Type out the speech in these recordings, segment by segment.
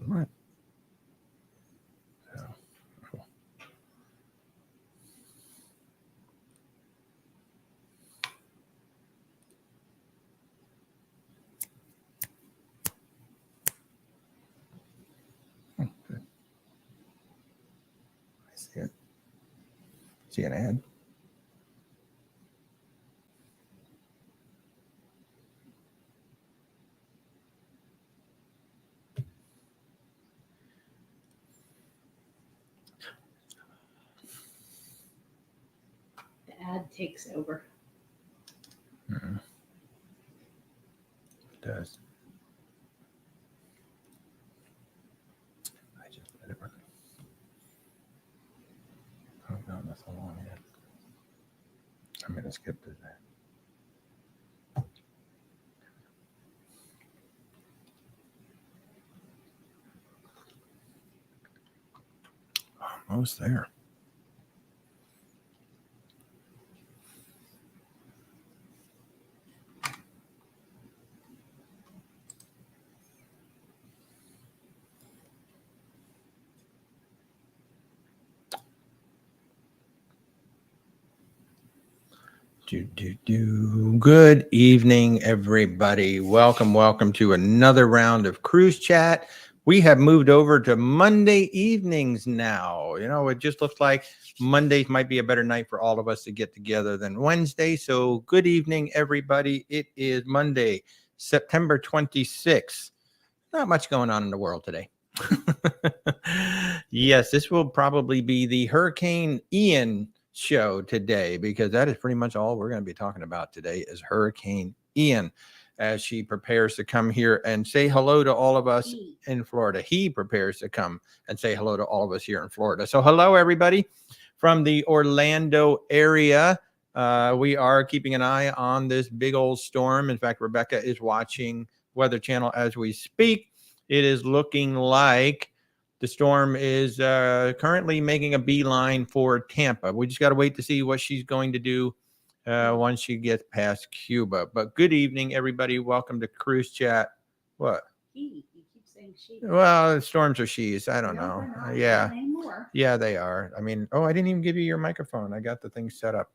What? I see it. See an ad? The ad takes over. Mm-hmm. It does. I just let it run. Oh no, that's a long ad. I'm gonna skip to that. Almost there. Good evening, everybody. Welcome to another round of Cruise Chat. We have moved over to Monday evenings now. You know, it just looks like Mondays might be a better night for all of us to get together than Wednesday. So good evening, everybody. It is Monday, September 26th. Not much going on in the world today. Yes, this will probably be the Hurricane Ian show today, because that is pretty much all we're going to be talking about today is Hurricane Ian, as she prepares to come here and say hello to all of us in Florida. He prepares to come and say hello to all of us here in Florida. So hello, everybody from the Orlando area. We are keeping an eye on this big old storm. In fact, Rebecca is watching Weather Channel as we speak. It is looking like the storm is currently making a beeline for Tampa. We just got to wait to see what she's going to do once she gets past Cuba. But good evening, everybody. Welcome to Cruise Chat. What? You keep saying she. Well, storms are she's. I don't know. Yeah. Anymore. Yeah, they are. I mean, oh, I didn't even give you your microphone. I got the thing set up.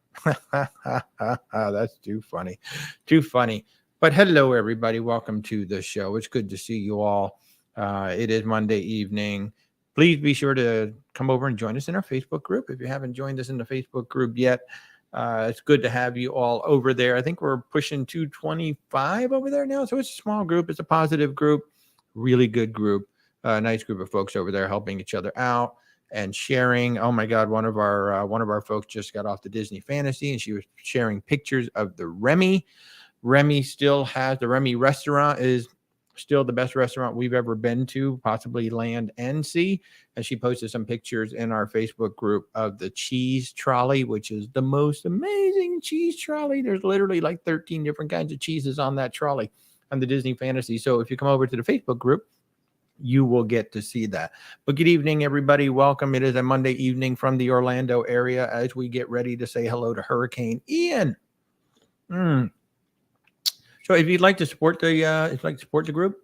That's too funny. Too funny. But hello, everybody. Welcome to the show. It's good to see you all. It is Monday evening. Please be sure to come over and join us in our Facebook group. If you haven't joined us in the Facebook group yet, it's good to have you all over there. I think we're pushing 225 over there now. So it's a small group. It's a positive group. Really good group. Nice group of folks over there helping each other out and sharing. Oh my God, one of our folks just got off the Disney Fantasy, and she was sharing pictures of the Remy. Remy still has the Remy restaurant is still the best restaurant we've ever been to, possibly land and sea. And she posted some pictures in our Facebook group of the cheese trolley, which is the most amazing cheese trolley. There's literally like 13 different kinds of cheeses on that trolley on the Disney Fantasy. So if you come over to the Facebook group, you will get to see that. But good evening, everybody. Welcome. It is a Monday evening from the Orlando area as we get ready to say hello to Hurricane Ian. So if you'd like to support the group,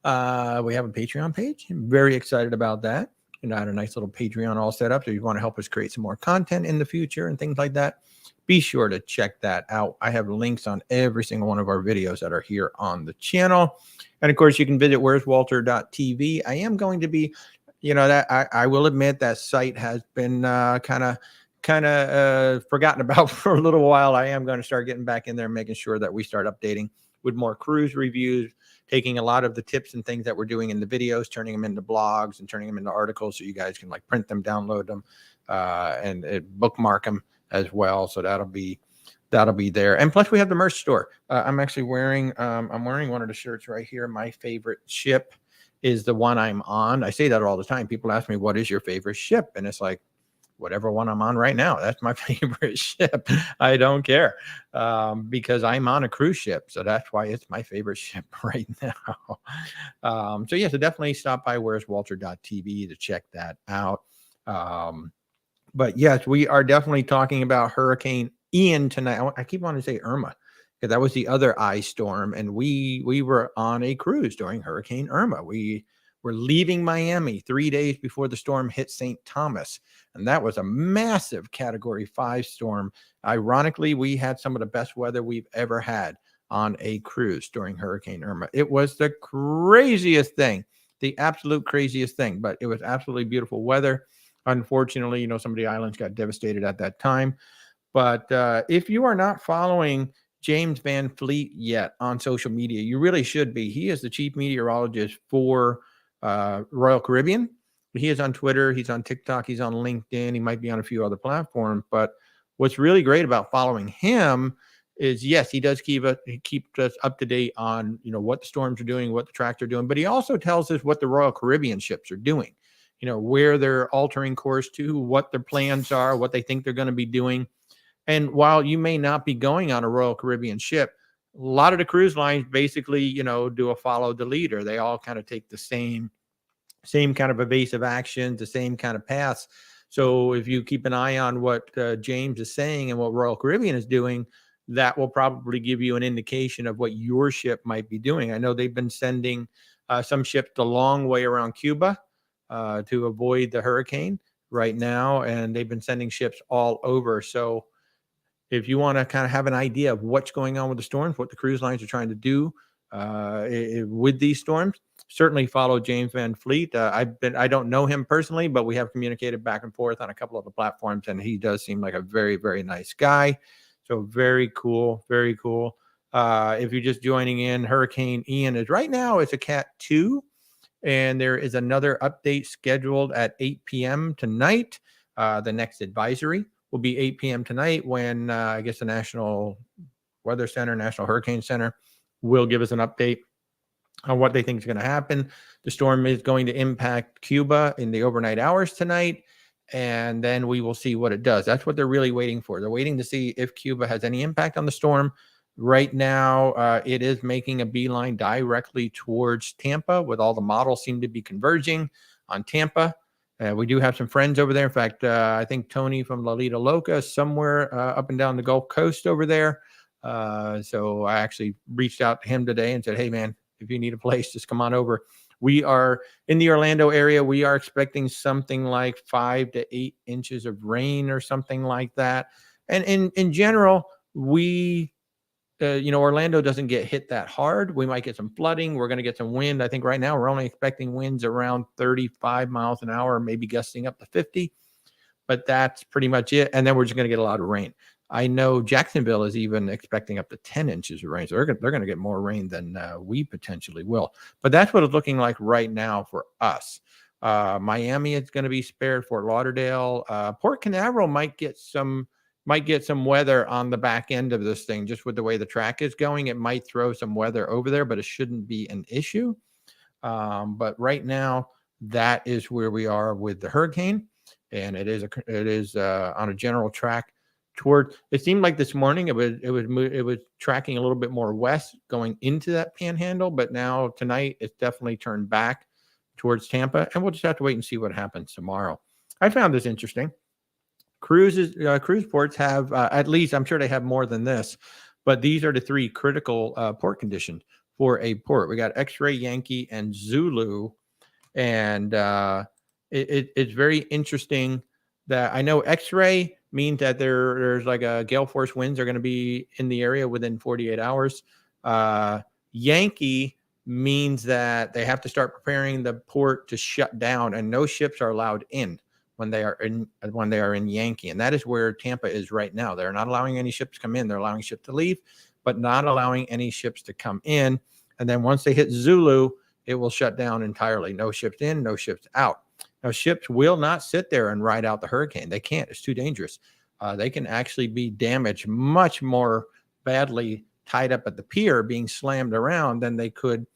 we have a Patreon page. I'm very excited about that. And I had a nice little Patreon all set up. So if you want to help us create some more content in the future and things like that, be sure to check that out. I have links on every single one of our videos that are here on the channel. And of course, you can visit whereswalter.tv. I am going to be, that I will admit that site has been kind of forgotten about for a little while. I am going to start getting back in there and making sure that we start updating with more cruise reviews, taking a lot of the tips and things that we're doing in the videos, turning them into blogs and turning them into articles so you guys can like print them, download them, and bookmark them as well. So that'll be there. And plus we have the merch store. I'm actually wearing one of the shirts right here. My favorite ship is the one I'm on. I say that all the time. People ask me, what is your favorite ship? And it's like, whatever one I'm on right now, that's my favorite ship. I don't care because I'm on a cruise ship. So that's why it's my favorite ship right now. So yeah, so definitely stop by whereswalter.tv to check that out. But yes, we are definitely talking about Hurricane Ian tonight. I keep wanting to say Irma because that was the other ice storm. And we were on a cruise during Hurricane Irma. We were leaving Miami 3 days before the storm hit St. Thomas. And that was a massive Category 5 storm. Ironically, we had some of the best weather we've ever had on a cruise during Hurricane Irma. It was the craziest thing, the absolute craziest thing, but it was absolutely beautiful weather. Unfortunately, some of the islands got devastated at that time. But if you are not following James Van Fleet yet on social media, you really should be. He is the chief meteorologist for Royal Caribbean. He is on Twitter. He's on TikTok. He's on LinkedIn. He might be on a few other platforms. But what's really great about following him is, yes, he does keep us up to date on, what the storms are doing, what the tracks are doing. But he also tells us what the Royal Caribbean ships are doing, where they're altering course to, what their plans are, what they think they're going to be doing. And while you may not be going on a Royal Caribbean ship, a lot of the cruise lines basically, do a follow the leader. They all kind of take the same kind of evasive actions, the same kind of paths. So if you keep an eye on what James is saying and what Royal Caribbean is doing, that will probably give you an indication of what your ship might be doing. I know they've been sending some ships the long way around Cuba to avoid the hurricane right now, and they've been sending ships all over. So if you want to kind of have an idea of what's going on with the storms, what the cruise lines are trying to do with these storms, certainly follow James Van Fleet. I don't know him personally, but we have communicated back and forth on a couple of the platforms, and he does seem like a very, very nice guy. So very cool, very cool. If you're just joining in, Hurricane Ian is right now, it's a Cat 2, and there is another update scheduled at 8 p.m. tonight. The next advisory will be 8 p.m. tonight when I guess the National Weather Center, National Hurricane Center will give us an update on what they think is going to happen. The storm is going to impact Cuba in the overnight hours tonight, and then we will see what it does. That's what they're really waiting for. They're waiting to see if Cuba has any impact on the storm. Right now, it is making a beeline directly towards Tampa, with all the models seem to be converging on Tampa. We do have some friends over there. In fact, I think Tony from La Lita Loca is somewhere up and down the Gulf Coast over there. So I actually reached out to him today and said, hey, man, if you need a place, just come on over. We are in the Orlando area. We are expecting something like 5 to 8 inches of rain or something like that. And in general, we, Orlando doesn't get hit that hard. We might get some flooding. We're going to get some wind. I think right now we're only expecting winds around 35 miles an hour, maybe gusting up to 50. But that's pretty much it. And then we're just going to get a lot of rain. I know Jacksonville is even expecting up to 10 inches of rain. So they're going to get more rain than we potentially will. But that's what it's looking like right now for us. Miami is going to be spared. Fort Lauderdale, Port Canaveral might get some weather on the back end of this thing. Just with the way the track is going, it might throw some weather over there, but it shouldn't be an issue. But right now, that is where we are with the hurricane, and it is on a general track toward. It seemed like this morning it was tracking a little bit more west going into that panhandle, but now tonight it's definitely turned back towards Tampa, and we'll just have to wait and see what happens tomorrow. I found this interesting. Cruise ports have at least, I'm sure they have more than this, but these are the 3 critical port conditions for a port. We got X-Ray, Yankee, and Zulu, and it's very interesting that I know X-Ray means that there's like a gale force winds are going to be in the area within 48 hours. Yankee means that they have to start preparing the port to shut down, and no ships are allowed in when they are in Yankee. And that is where Tampa is right now. They're not allowing any ships to come in. They're allowing ships to leave, but not allowing any ships to come in. And then once they hit Zulu, it will shut down entirely. No ships in, no ships out. Now, ships will not sit there and ride out the hurricane. They can't. It's too dangerous. They can actually be damaged much more badly tied up at the pier, being slammed around, than they could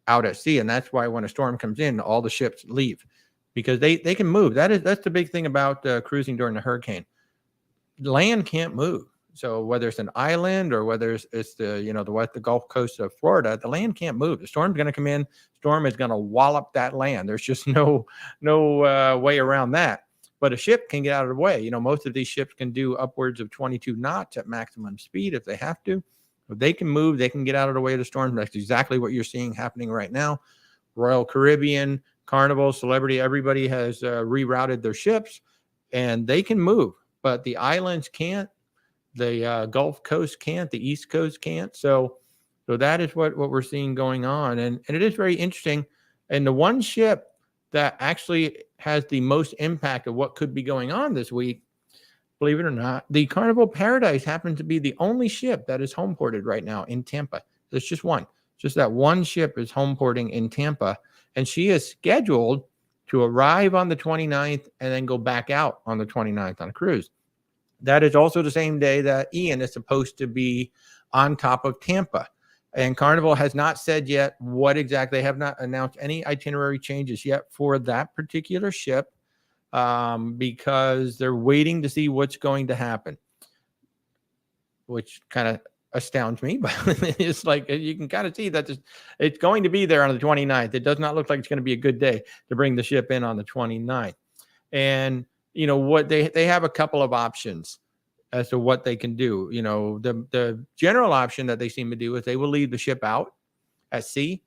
out at sea. And that's why when a storm comes in, all the ships leave, because they can move. That's the big thing about cruising during the hurricane. Land can't move. So whether it's an island or whether it's the Gulf Coast of Florida, the land can't move. The storm's going to come in. Storm is going to wallop that land. There's just no way around that. But a ship can get out of the way. Most of these ships can do upwards of 22 knots at maximum speed if they have to. If they can move, they can get out of the way of the storm. That's exactly what you're seeing happening right now. Royal Caribbean, Carnival, Celebrity, everybody has rerouted their ships, and they can move, but the islands can't. The Gulf Coast can't. The East Coast can't. So that is what we're seeing going on, and it is very interesting. And the one ship that actually has the most impact of what could be going on this week, believe it or not, the Carnival Paradise happens to be the only ship that is home ported right now in Tampa. There's just one. Just that one ship is home porting in Tampa, and she is scheduled to arrive on the 29th and then go back out on the 29th on a cruise. That is also the same day that Ian is supposed to be on top of Tampa. And Carnival has not said yet what exactly. They have not announced any itinerary changes yet for that particular ship, because they're waiting to see what's going to happen, which kind of astounds me. But it's like you can kind of see that it's going to be there on the 29th. It does not look like it's going to be a good day to bring the ship in on the 29th. And what they have a couple of options as to what they can do. The general option that they seem to do is they will leave the ship out at sea,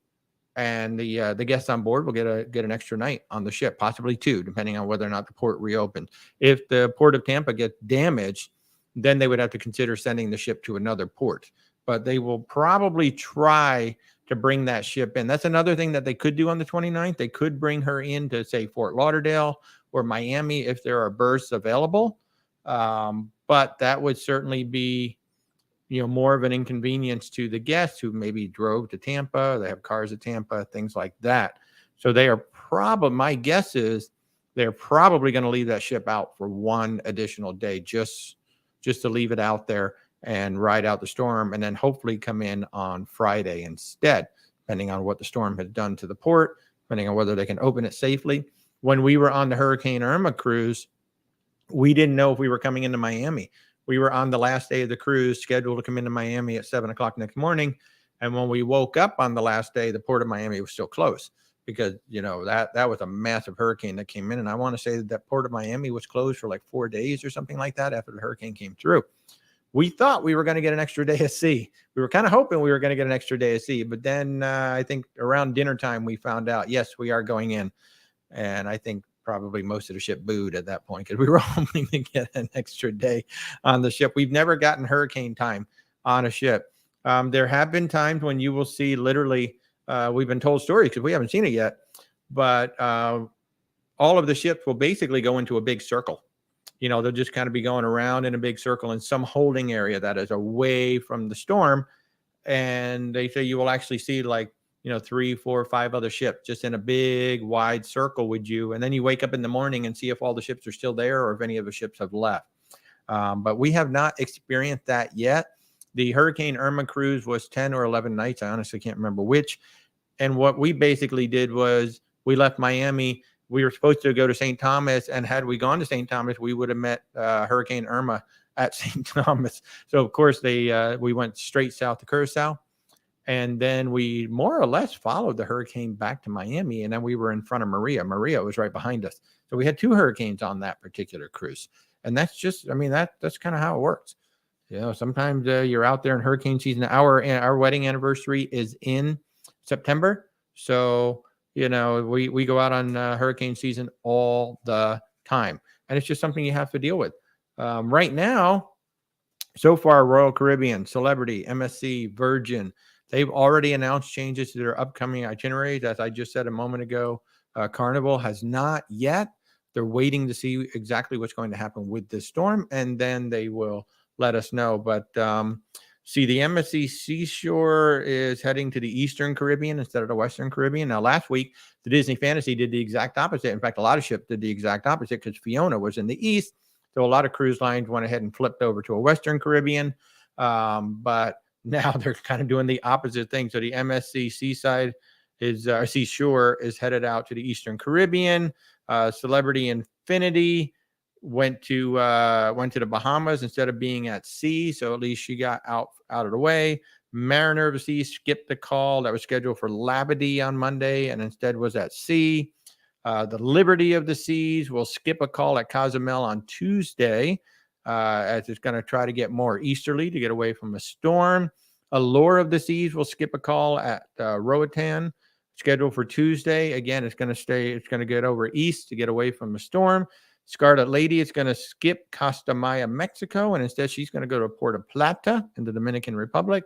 and the guests on board will get an extra night on the ship, possibly 2, depending on whether or not the port reopens. If the port of Tampa gets damaged, then they would have to consider sending the ship to another port. But they will probably try to bring that ship in. That's another thing that they could do on the 29th. They could bring her into, say, Fort Lauderdale or Miami if there are berths available. But that would certainly be, more of an inconvenience to the guests who maybe drove to Tampa. They have cars at Tampa, things like that. So they are my guess is they're probably going to leave that ship out for one additional day, just to leave it out there and ride out the storm, and then hopefully come in on Friday instead, depending on what the storm has done to the port, depending on whether they can open it safely. When we were on the Hurricane Irma cruise, we didn't know if we were coming into Miami. We were on the last day of the cruise, scheduled to come into Miami at 7 o'clock next morning. And when we woke up on the last day, the port of Miami was still closed because, that was a massive hurricane that came in. And I want to say that port of Miami was closed for like 4 days or something like that after the hurricane came through. We thought we were going to get an extra day of sea. We were kind of hoping we were going to get an extra day of sea. But then I think around dinner time, we found out, yes, we are going in. And I think probably most of the ship booed at that point because we were hoping to get an extra day on the ship. We've never gotten hurricane time on a ship. There have been times when you will see literally, we've been told stories because we haven't seen it yet, but all of the ships will basically go into a big circle. They'll just kind of be going around in a big circle in some holding area that is away from the storm. And they say you will actually see 3, 4, 5 other ships just in a big wide circle with you. And then you wake up in the morning and see if all the ships are still there or if any of the ships have left. But we have not experienced that yet. The Hurricane Irma cruise was 10 or 11 nights. I honestly can't remember which. And what we basically did was we left Miami. We were supposed to go to St. Thomas. And had we gone to St. Thomas, we would have met Hurricane Irma at St. Thomas. So, of course, we went straight south to Curacao. And then we more or less followed the hurricane back to Miami. And then we were in front of Maria. Maria was right behind us. So we had 2 hurricanes on that particular cruise. And that's just, that's kind of how it works. Sometimes you're out there in hurricane season. Our wedding anniversary is in September. So, we go out on hurricane season all the time. And it's just something you have to deal with. Right now, so far, Royal Caribbean, Celebrity, MSC, Virgin, they've already announced changes to their upcoming itineraries. As I just said a moment ago, Carnival has not yet. They're waiting to see exactly what's going to happen with this storm, and then they will let us know. But the MSC Seashore is heading to the Eastern Caribbean instead of the Western Caribbean. Now, last week, the Disney Fantasy did the exact opposite. In fact, a lot of ships did the exact opposite because Fiona was in the East. So a lot of cruise lines went ahead and flipped over to a Western Caribbean. But now they're kind of doing the opposite thing. So the MSC Seashore is headed out to the Eastern Caribbean. Celebrity Infinity went to the Bahamas instead of being at sea. So at least she got out of the way. Mariner of the Sea skipped the call that was scheduled for Labadee on Monday and instead was at sea. The Liberty of the Seas will skip a call at Cozumel on Tuesday, as it's going to try to get more easterly to get away from a storm. Allure of the Seas will skip a call at Roatan scheduled for Tuesday. Again, it's going to get over east to get away from the storm. Scarlet Lady is going to skip Costa Maya, Mexico, and instead she's going to go to Puerto Plata in the Dominican Republic.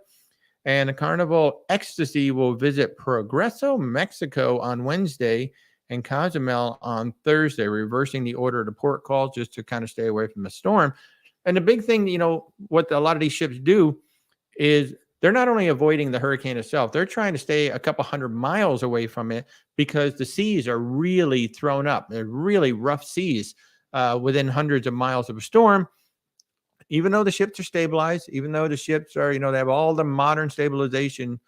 And the Carnival Ecstasy will visit Progreso, Mexico on Wednesday and Cozumel on Thursday, reversing the order of the port calls just to kind of stay away from the storm. And the big thing, what a lot of these ships do is they're not only avoiding the hurricane itself, they're trying to stay a couple hundred miles away from it because the seas are really thrown up. They're really rough seas within hundreds of miles of a storm. Even though the ships are stabilized, even though the ships are, they have all the modern stabilization,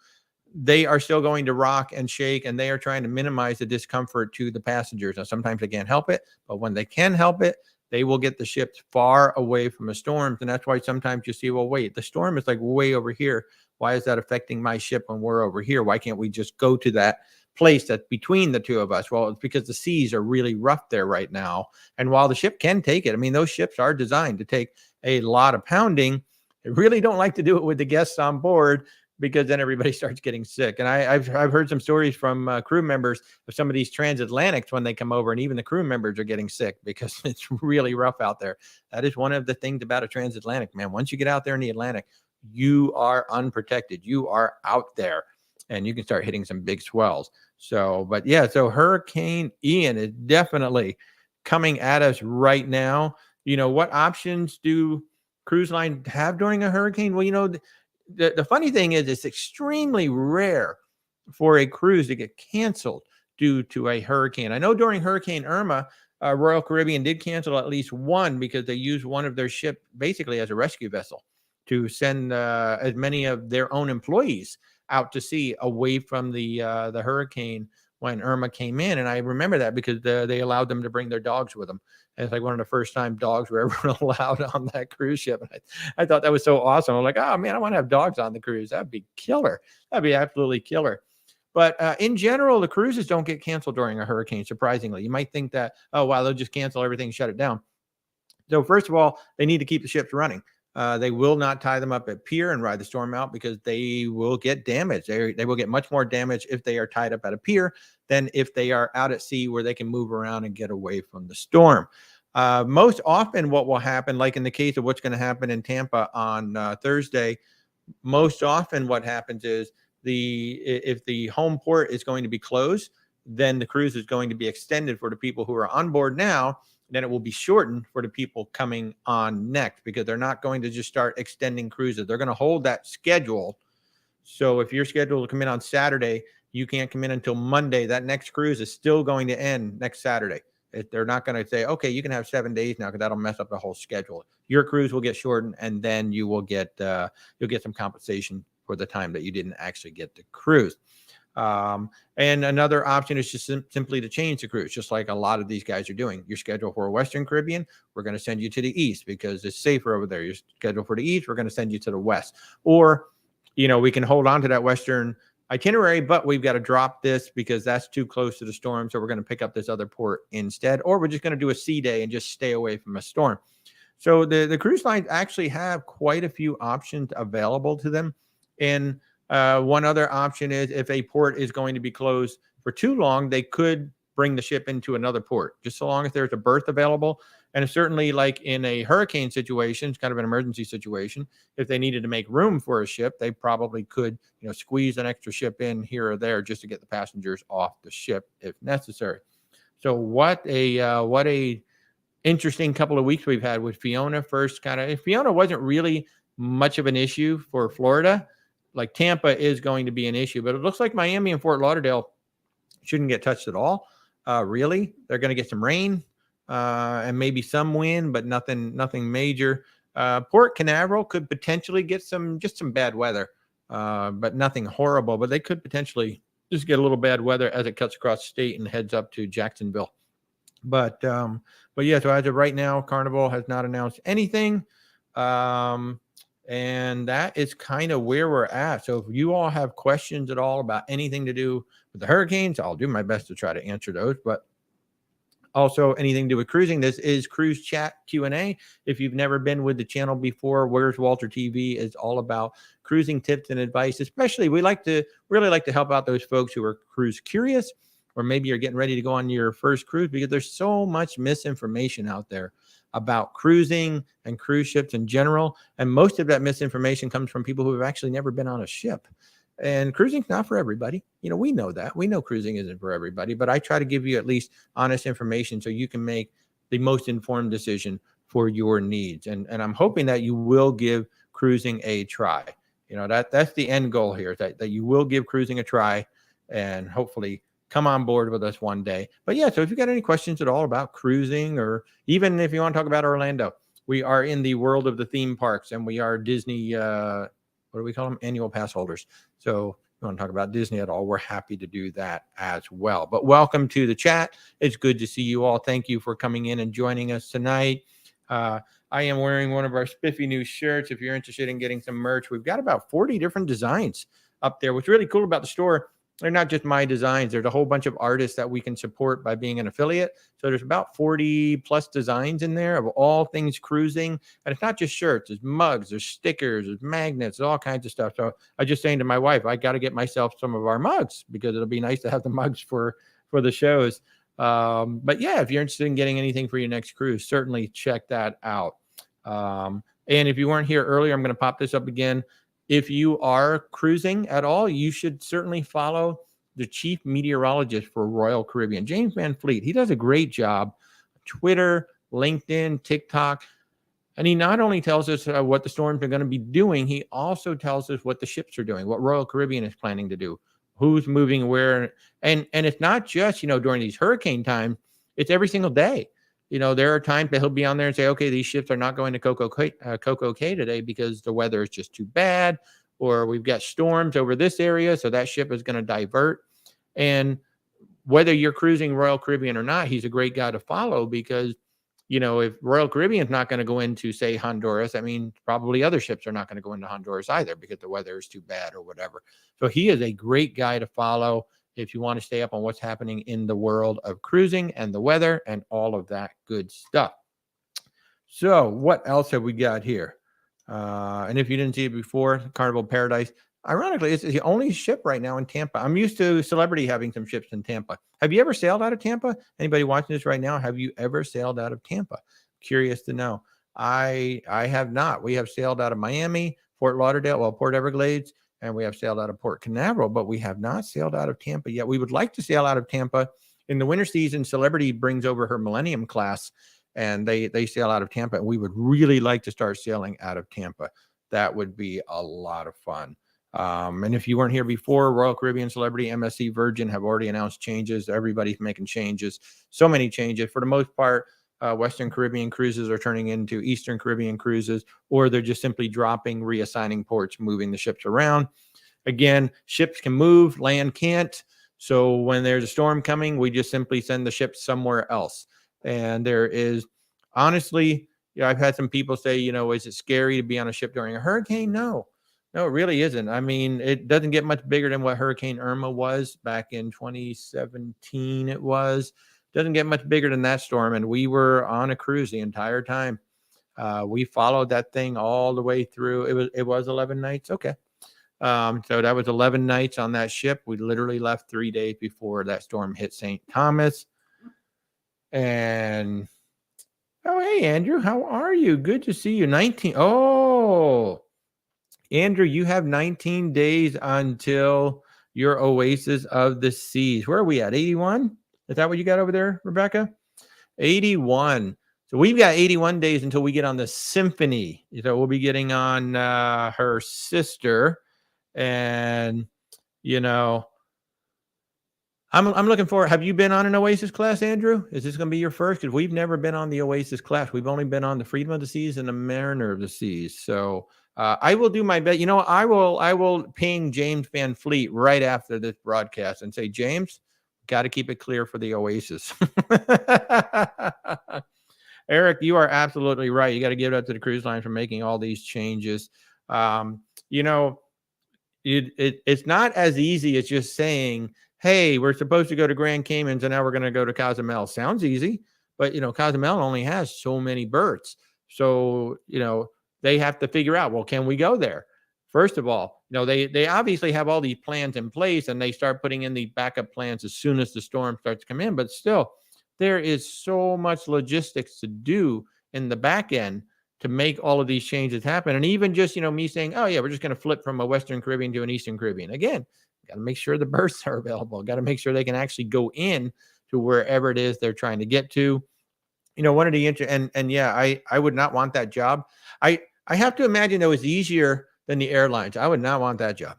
they are still going to rock and shake, and they are trying to minimize the discomfort to the passengers. Now, sometimes they can't help it, but when they can help it, they will get the ships far away from the storms. And that's why sometimes you see, well, wait, the storm is like way over here. Why is that affecting my ship when we're over here? Why can't we just go to that place that's between the two of us? Well, it's because the seas are really rough there right now. And while the ship can take it, I mean, those ships are designed to take a lot of pounding. They really don't like to do it with the guests on board, because then everybody starts getting sick. And I've heard some stories from crew members of some of these transatlantics when they come over, and even the crew members are getting sick because it's really rough out there. That is one of the things about a transatlantic, man. Once you get out there in the Atlantic, you are unprotected. You are out there, and you can start hitting some big swells. So Hurricane Ian is definitely coming at us right now. What options do cruise lines have during a hurricane? Well, the funny thing is, it's extremely rare for a cruise to get canceled due to a hurricane. I know during Hurricane Irma, Royal Caribbean did cancel at least one because they used one of their ships basically as a rescue vessel to send as many of their own employees out to sea away from the hurricane when Irma came in. And I remember that because they allowed them to bring their dogs with them. And it's like one of the first time dogs were ever allowed on that cruise ship. And I thought that was so awesome. I'm like, oh man, I want to have dogs on the cruise. That'd be killer. That'd be absolutely killer. But in general, the cruises don't get canceled during a hurricane, surprisingly. You might think that, oh, wow, they'll just cancel everything, shut it down. So first of all, they need to keep the ships running. They will not tie them up at pier and ride the storm out because they will get damaged. They will get much more damage if they are tied up at a pier than if they are out at sea where they can move around and get away from the storm. Most often what will happen, like in the case of what's going to happen in Tampa on Thursday, most often what happens is if the home port is going to be closed, then the cruise is going to be extended for the people who are on board now. Then it will be shortened for the people coming on next, because they're not going to just start extending cruises. They're going to hold that schedule. So if you're scheduled to come in on Saturday, you can't come in until Monday. That next cruise is still going to end next Saturday. They're not going to say, okay, you can have 7 days now, because that'll mess up the whole schedule. Your cruise will get shortened, and then you will get you'll get some compensation for the time that you didn't actually get the cruise. And another option is just simply to change the cruise, just like a lot of these guys are doing. You're scheduled for Western Caribbean, we're going to send you to the East because it's safer over there. You're scheduled for the East, we're going to send you to the West. Or, we can hold on to that Western itinerary, but we've got to drop this because that's too close to the storm. So we're going to pick up this other port instead, or we're just going to do a sea day and just stay away from a storm. So the cruise lines actually have quite a few options available to them. And one other option is if a port is going to be closed for too long, they could bring the ship into another port, just so long as there's a berth available. And certainly, like in a hurricane situation, it's kind of an emergency situation, if they needed to make room for a ship, they probably could, squeeze an extra ship in here or there just to get the passengers off the ship if necessary. So what a interesting couple of weeks we've had with Fiona. Fiona wasn't really much of an issue for Florida. Like Tampa is going to be an issue, but it looks like Miami and Fort Lauderdale shouldn't get touched at all. Really, they're going to get some rain and maybe some wind, but nothing major. Port Canaveral could potentially get some bad weather, but nothing horrible. But they could potentially just get a little bad weather as it cuts across the state and heads up to Jacksonville. But yeah. So as of right now, Carnival has not announced anything. And that is kind of where we're at. So if you all have questions at all about anything to do with the hurricanes, I'll do my best to try to answer those. But Also, anything to do with cruising, this is Cruise Chat Q&A. If you've never been with the channel before, Where's Walter TV is all about cruising tips and advice. Especially, we really like to help out those folks who are cruise curious, or maybe you're getting ready to go on your first cruise, because there's so much misinformation out there about cruising and cruise ships in general. And most of that misinformation comes from people who have actually never been on a ship. And cruising's not for everybody. We know that. We know cruising isn't for everybody, but I try to give you at least honest information so you can make the most informed decision for your needs. And I'm hoping that you will give cruising a try. That's the end goal here, that you will give cruising a try and hopefully come on board with us one day. But yeah, so if you got any questions at all about cruising, or even if you want to talk about Orlando, we are in the world of the theme parks, and we are Disney, what do we call them? Annual pass holders. So if you want to talk about Disney at all, we're happy to do that as well. But welcome to the chat. It's good to see you all. Thank you for coming in and joining us tonight. I am wearing one of our spiffy new shirts. If you're interested in getting some merch, we've got about 40 different designs up there. What's really cool about the store, they're not just my designs. There's a whole bunch of artists that we can support by being an affiliate. So there's about 40 plus designs in there of all things cruising. And it's not just shirts, there's mugs, there's stickers, there's magnets, there's all kinds of stuff. So I just saying to my wife, I got to get myself some of our mugs, because it'll be nice to have the mugs for the shows. But yeah, if you're interested in getting anything for your next cruise, certainly check that out. And if you weren't here earlier, I'm going to pop this up again. If you are cruising at all, you should certainly follow the chief meteorologist for Royal Caribbean, James Van Fleet. He does a great job. Twitter, LinkedIn, TikTok. And he not only tells us what the storms are going to be doing, he also tells us what the ships are doing, what Royal Caribbean is planning to do, who's moving where. And it's not just, during these hurricane times, it's every single day. There are times that he'll be on there and say, okay, these ships are not going to Coco Cay today because the weather is just too bad, or we've got storms over this area, so that ship is going to divert. And whether you're cruising Royal Caribbean or not, he's a great guy to follow, because, if Royal Caribbean's not going to go into, say, Honduras, I mean, probably other ships are not going to go into Honduras either because the weather is too bad or whatever. So he is a great guy to follow if you want to stay up on what's happening in the world of cruising and the weather and all of that good stuff. So what else have we got here? And if you didn't see it before, Carnival Paradise, ironically, it's the only ship right now in Tampa. I'm used to Celebrity having some ships in Tampa. Have you ever sailed out of Tampa? Anybody watching this right now, have you ever sailed out of Tampa? Curious to know. I have not. We have sailed out of Miami, Fort Lauderdale, Port Everglades, and we have sailed out of Port Canaveral, but we have not sailed out of Tampa yet. We would like to sail out of Tampa. In the winter season, Celebrity brings over her Millennium class, and they sail out of Tampa. And we would really like to start sailing out of Tampa. That would be a lot of fun. And if you weren't here before, Royal Caribbean, Celebrity, MSC, Virgin have already announced changes. Everybody's making changes. So many changes. For the most part, Western Caribbean cruises are turning into Eastern Caribbean cruises, or they're just simply dropping, reassigning ports, moving the ships around. Again, ships can move, land can't. So when there's a storm coming, we just simply send the ship somewhere else. And there is, honestly, I've had some people say, is it scary to be on a ship during a hurricane? No, it really isn't. I mean, it doesn't get much bigger than what Hurricane Irma was back in 2017. It was. Doesn't get much bigger than that storm. And we were on a cruise the entire time. We followed that thing all the way through. It was 11 nights. Okay. So that was 11 nights on that ship. We literally left 3 days before that storm hit St. Thomas. And hey, Andrew, how are you? Good to see you. 19. Oh, Andrew, you have 19 days until your Oasis of the Seas. Where are we at? 81? Is that what you got over there, Rebecca? 81. So we've got 81 days until we get on the Symphony. So we'll be getting on her sister. And, I'm looking forward. Have you been on an Oasis class, Andrew? Is this going to be your first? Because we've never been on the Oasis class. We've only been on the Freedom of the Seas and the Mariner of the Seas. So I will do my best. I will ping James Van Fleet right after this broadcast and say, James, got to keep it clear for the Oasis. Eric, you are absolutely right. You got to give it up to the cruise line for making all these changes. It's not as easy as just saying, hey, we're supposed to go to Grand Caymans and now we're going to go to Cozumel. Sounds easy, but Cozumel only has so many berths. So, they have to figure out, well, can we go there? First of all, they obviously have all these plans in place and they start putting in the backup plans as soon as the storm starts to come in. But still, there is so much logistics to do in the back end to make all of these changes happen. And even just, me saying, oh yeah, we're just going to flip from a Western Caribbean to an Eastern Caribbean. Again, got to make sure the berths are available. Got to make sure they can actually go in to wherever it is they're trying to get to. One of the and yeah, I would not want that job. I have to imagine that was easier than the airlines. I would not want that job.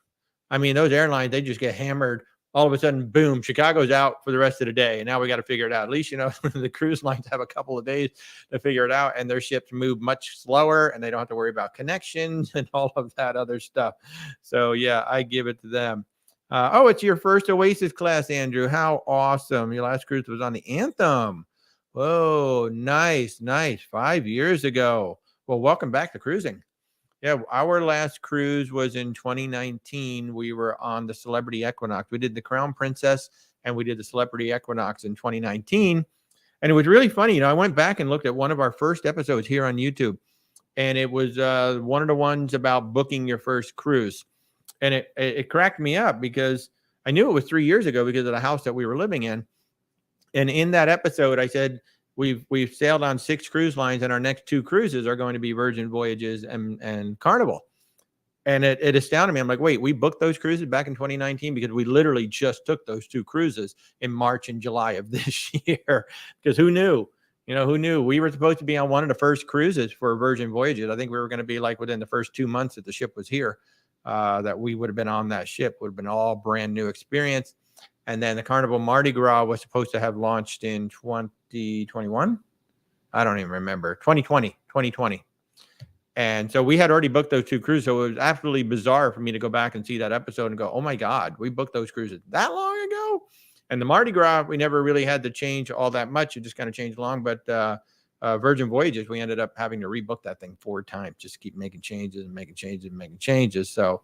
I mean, those airlines, they just get hammered. All of a sudden, boom, Chicago's out for the rest of the day. And now we got to figure it out. At least, the cruise lines have a couple of days to figure it out, and their ships move much slower and they don't have to worry about connections and all of that other stuff. So yeah, I give it to them. Oh, it's your first Oasis class, Andrew. How awesome. Your last cruise was on the Anthem. Whoa, nice. 5 years ago. Well, welcome back to cruising. Yeah, our last cruise was in 2019. We were on the Celebrity Equinox. We did the Crown Princess and we did the Celebrity Equinox in 2019. And it was really funny. I went back and looked at one of our first episodes here on YouTube. And it was one of the ones about booking your first cruise. And it cracked me up because I knew it was 3 years ago because of the house that we were living in. And in that episode, I said, we've sailed on 6 cruise lines and our next 2 cruises are going to be Virgin Voyages and Carnival. And it astounded me. I'm like, wait, we booked those cruises back in 2019 because we literally just took those 2 cruises in March and July of this year. Because who knew? Who knew? We were supposed to be on one of the first cruises for Virgin Voyages. I think we were going to be like within the first 2 months that the ship was here, that we would have been on that ship. Would have been all brand new experience. And then the Carnival Mardi Gras was supposed to have launched in 2021. I don't even remember. 2020. And so we had already booked those 2 cruises. So it was absolutely bizarre for me to go back and see that episode and go, oh my God, we booked those cruises that long ago. And the Mardi Gras, we never really had to change all that much. It just kind of changed along. But Virgin Voyages, we ended up having to rebook that thing 4 times, just keep making changes and making changes and making changes. So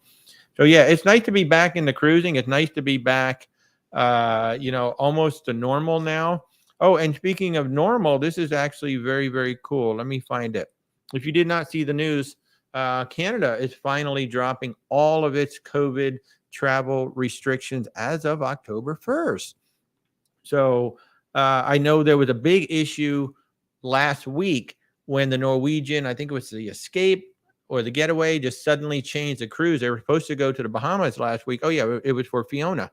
yeah, it's nice to be back in the cruising. It's nice to be back almost to normal now. Oh, and speaking of normal, this is actually very, very cool. Let me find it. If you did not see the news, Canada is finally dropping all of its COVID travel restrictions as of October 1st. So I know there was a big issue last week when the Norwegian, I think it was the Escape or the Getaway, just suddenly changed the cruise. They were supposed to go to the Bahamas last week. Oh yeah, it was for Fiona.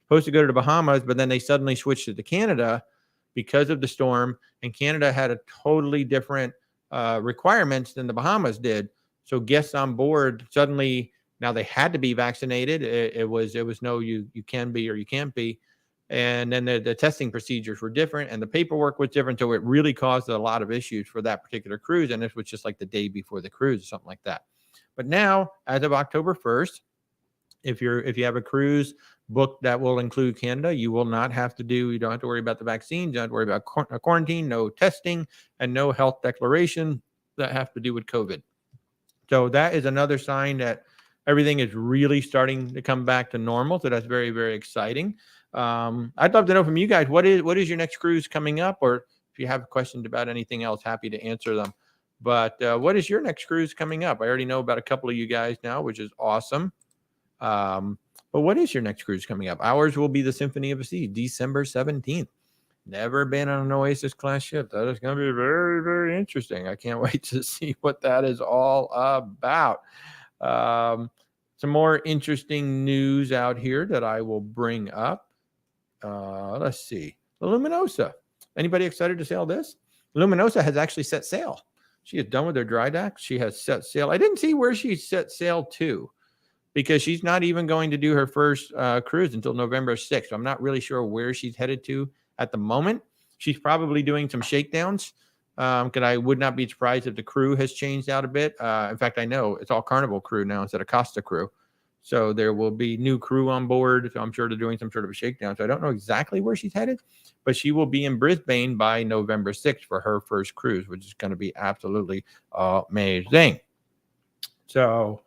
Supposed to go to the Bahamas, but then they suddenly switched it to Canada because of the storm, and Canada had a totally different requirements than the Bahamas did. So guests on board suddenly, now they had to be vaccinated. It was no, you can be or you can't be. And then the testing procedures were different and the paperwork was different. So it really caused a lot of issues for that particular cruise. And this was just like the day before the cruise or something like that. But now, as of October 1st, if you have a cruise booked that will include Canada, you will not have to you don't have to worry about the vaccine, you don't have to worry about quarantine, no testing, and no health declaration that have to do with COVID. So that is another sign that everything is really starting to come back to normal. So that's very, very exciting. I'd love to know from you guys, what is your next cruise coming up? Or if you have questions about anything else, happy to answer them. But what is your next cruise coming up? I already know about a couple of you guys now, which is awesome. But what is your next cruise coming up? Ours will be the Symphony of the Sea, December 17th. Never been on an Oasis class ship. That is going to be very, very interesting. I can't wait to see what that is all about. Some more interesting news out here that I will bring up. Let's see. The Luminosa. Anybody excited to sail this? Luminosa has actually set sail. She is done with her dry dock. She has set sail. I didn't see where she set sail to, because she's not even going to do her first cruise until November 6th. So I'm not really sure where she's headed to at the moment. She's probably doing some shakedowns, because I would not be surprised if the crew has changed out a bit. In fact, I know it's all Carnival crew now instead of Costa crew. So there will be new crew on board. So I'm sure they're doing some sort of a shakedown. So I don't know exactly where she's headed, but she will be in Brisbane by November 6th for her first cruise, which is going to be absolutely amazing. So,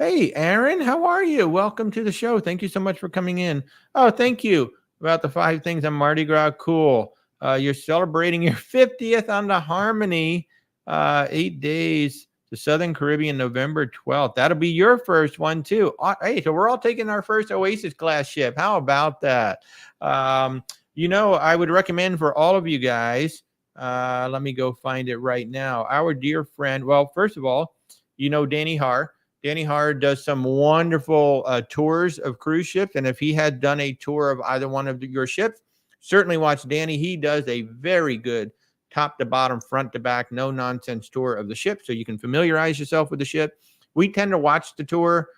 Hey, Aaron, how are you? Welcome to the show. Thank you so much for coming in. Oh, thank you about the 5 things on Mardi Gras. Cool. You're celebrating your 50th on the Harmony, 8 days to Southern Caribbean, November 12th. That'll be your first one, too. Hey, so we're all taking our first Oasis class ship. How about that? I would recommend for all of you guys, let me go find it right now. Our dear friend, well, first of all, Danny Har. Danny Hard does some wonderful tours of cruise ships. And if he had done a tour of either one of your ships, certainly watch Danny. He does a very good top to bottom, front to back, no nonsense tour of the ship. So you can familiarize yourself with the ship. We tend to watch the tour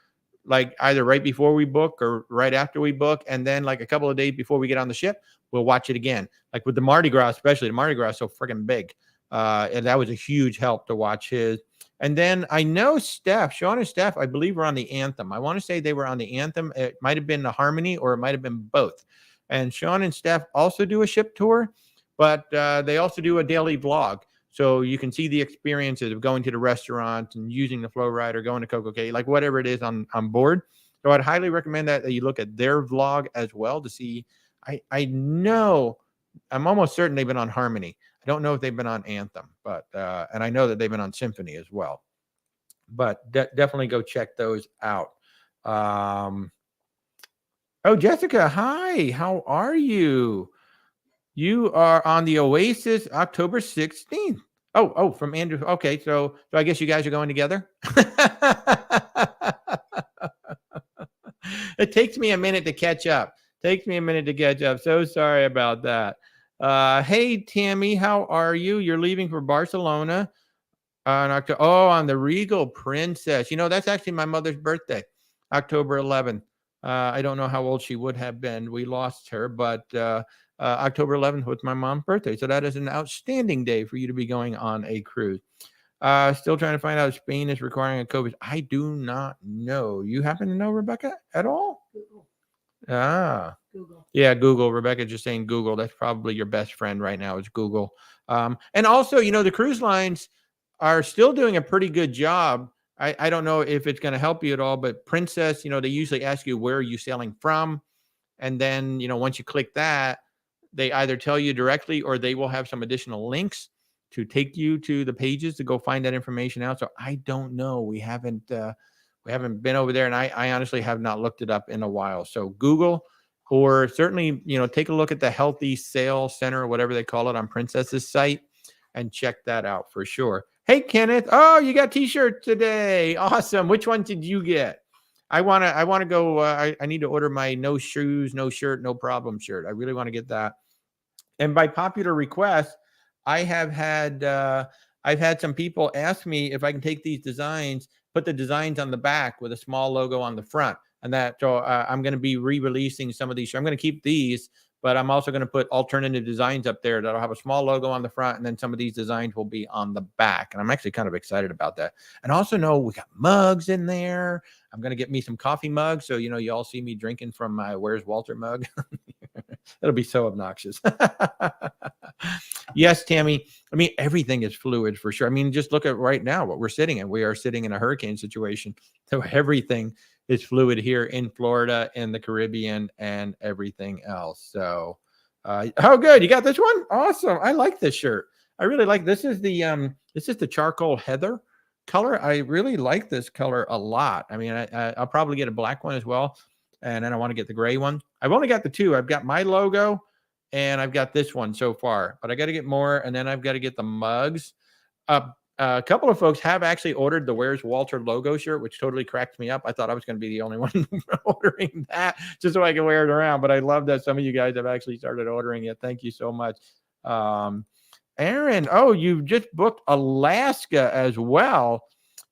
like either right before we book or right after we book. And then like a couple of days before we get on the ship, we'll watch it again. Like with the Mardi Gras, especially the Mardi Gras is so freaking big. And that was a huge help to watch his. And then I know Sean and Steph, I believe, were on the Anthem. I want to say they were on the Anthem. It might have been the Harmony or it might have been both. And Sean and Steph also do a ship tour, but they also do a daily vlog. So you can see the experiences of going to the restaurant and using the flow rider, going to Coco Cay, like whatever it is on board. So I'd highly recommend that you look at their vlog as well to see. I know, I'm almost certain they've been on Harmony. I don't know if they've been on Anthem, but and I know that they've been on Symphony as well. But definitely go check those out. Oh, Jessica, hi. How are you? You are on the Oasis October 16th. Oh, from Andrew. Okay, so I guess you guys are going together. It takes me a minute to catch up. So sorry about that. Hey, Tammy, how are you? You're leaving for Barcelona on October. Oh, on the Regal Princess. That's actually my mother's birthday, October 11th. I don't know how old she would have been. We lost her, but October 11th was my mom's birthday. So that is an outstanding day for you to be going on a cruise. Still trying to find out if Spain is requiring a COVID. I do not know. You happen to know, Rebecca, at all? Google. Google. Yeah, Google. Rebecca just saying Google. That's probably your best friend right now is Google. And also, the cruise lines are still doing a pretty good job. I don't know if it's going to help you at all, but Princess, they usually ask you where are you sailing from. And then, once you click that, they either tell you directly or they will have some additional links to take you to the pages to go find that information out. So I don't know. We haven't been over there, and I honestly have not looked it up in a while. So Google, or certainly, take a look at the Healthy Sail Center, or whatever they call it on Princess's site, and check that out for sure. Hey, Kenneth. Oh, you got t-shirt today. Awesome. Which one did you get? I want to go. I need to order my no shoes, no shirt, no problem shirt. I really want to get that. And by popular request, I've had some people ask me if I can take these designs, put the designs on the back with a small logo on the front. And so I'm going to be re-releasing some of these. I'm going to keep these, but I'm also going to put alternative designs up there that'll have a small logo on the front, and then some of these designs will be on the back. And I'm actually kind of excited about that. And also know we got mugs in there. I'm going to get me some coffee mugs. So, you all see me drinking from my Where's Walter mug. It'll be so obnoxious. Yes, Tammy. I mean, everything is fluid for sure. I mean, just look at right now what we're sitting in. We are sitting in a hurricane situation. So everything is fluid here in Florida, in the Caribbean, and everything else. So, oh, good. You got this one? Awesome. I like this shirt. I really like this. Is the charcoal heather color. I really like this color a lot. I mean, I'll probably get a black one as well. And then I want to get the gray one. I've only got the two. I've got my logo and I've got this one so far, but I got to get more. And then I've got to get the mugs. A couple of folks have actually ordered the Where's Walter logo shirt, which totally cracked me up. I thought I was going to be the only one ordering that just so I can wear it around. But I love that some of you guys have actually started ordering it. Thank you so much. Aaron, oh, you just booked Alaska as well.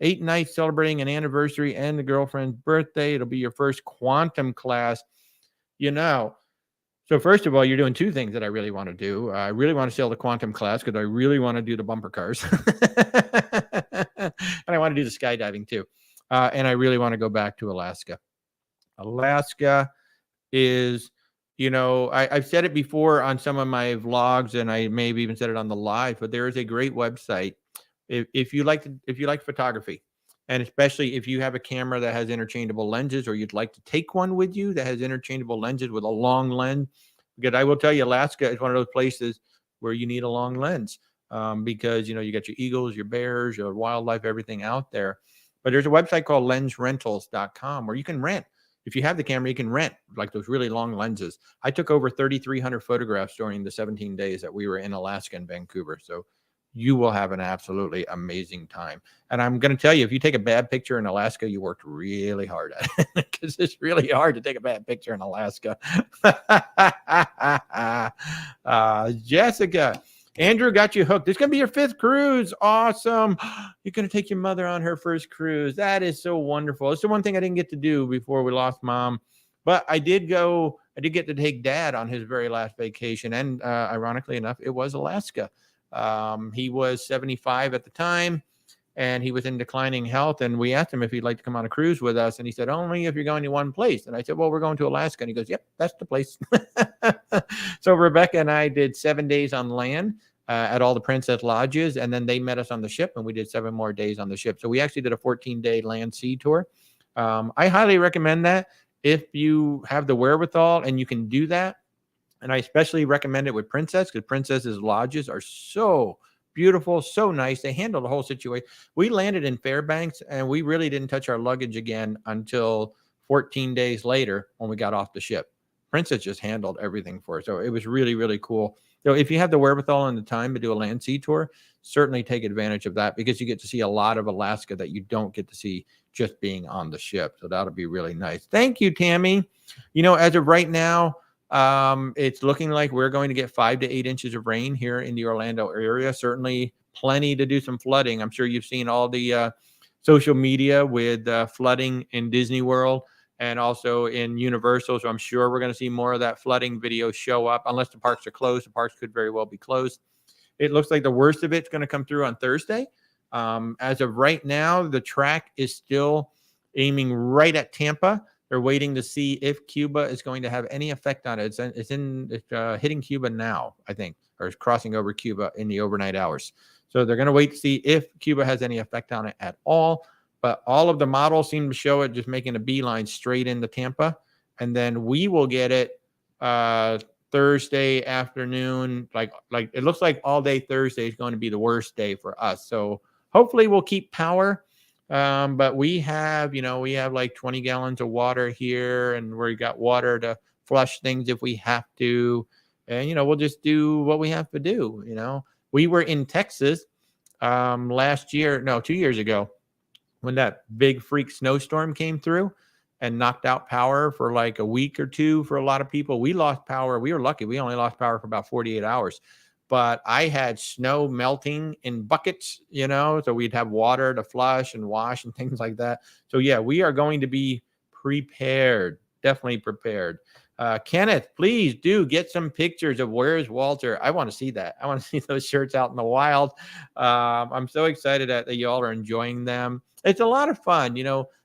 8 nights celebrating an anniversary and the girlfriend's birthday. It'll be your first quantum class. So first of all, you're doing two things that I really want to do. I really want to sail the quantum class because I really want to do the bumper cars. And I want to do the skydiving too. And I really want to go back to Alaska. Alaska is, I've said it before on some of my vlogs, and I maybe even said it on the live, but there is a great website. If you like photography And especially if you have a camera that has interchangeable lenses, or you'd like to take one with you that has interchangeable lenses with a long lens. Because I will tell you, Alaska is one of those places where you need a long lens, because, you got your eagles, your bears, your wildlife, everything out there. But there's a website called lensrentals.com where you can rent. If you have the camera, you can rent like those really long lenses. I took over 3,300 photographs during the 17 days that we were in Alaska and Vancouver. So you will have an absolutely amazing time. And I'm going to tell you, if you take a bad picture in Alaska, you worked really hard at it, because it's really hard to take a bad picture in Alaska. Jessica, Andrew got you hooked. This is going to be your 5th cruise. Awesome. You're going to take your mother on her first cruise. That is so wonderful. It's the one thing I didn't get to do before we lost Mom. But I did get to take Dad on his very last vacation. And ironically enough, it was Alaska. He was 75 at the time, and he was in declining health. And we asked him if he'd like to come on a cruise with us. And he said, only if you're going to one place. And I said, well, we're going to Alaska. And he goes, yep, that's the place. So Rebecca and I did 7 days on land at all the Princess Lodges. And then they met us on the ship, and we did 7 more days on the ship. So we actually did a 14-day land sea tour. I highly recommend that if you have the wherewithal and you can do that. And I especially recommend it with Princess, because Princess's lodges are so beautiful, so nice. They handle the whole situation. We landed in Fairbanks, and we really didn't touch our luggage again until 14 days later when we got off the ship. Princess just handled everything for us. So it was really, really cool. So if you have the wherewithal and the time to do a land sea tour, certainly take advantage of that, because you get to see a lot of Alaska that you don't get to see just being on the ship. So that'll be really nice. Thank you, Tammy. As of right now, it's looking like we're going to get 5 to 8 inches of rain here in the Orlando area. Certainly plenty to do some flooding. I'm sure you've seen all the social media with flooding in Disney World and also in Universal. So I'm sure we're going to see more of that flooding video show up, unless the parks are closed. The parks could very well be closed. It looks like the worst of it's going to come through on Thursday. As of right now, the track is still aiming right at Tampa. They're waiting to see if Cuba is going to have any effect on it. It's hitting Cuba now, I think, or it's crossing over Cuba in the overnight hours. So they're going to wait to see if Cuba has any effect on it at all. But all of the models seem to show it just making a beeline straight into Tampa. And then we will get it Thursday afternoon. Like it looks like all day Thursday is going to be the worst day for us. So hopefully we'll keep power. But we have like 20 gallons of water here, and we got water to flush things if we have to. And, we'll just do what we have to do. We were in Texas 2 years ago, when that big freak snowstorm came through and knocked out power for like a week or two for a lot of people. We lost power. We were lucky. We only lost power for about 48 hours. But I had snow melting in buckets, so we'd have water to flush and wash and things like that. So, yeah, we are going to be prepared, definitely prepared. Kenneth, please do get some pictures of Where's Walter. I want to see that. I want to see those shirts out in the wild. I'm so excited that y'all are enjoying them. It's a lot of fun.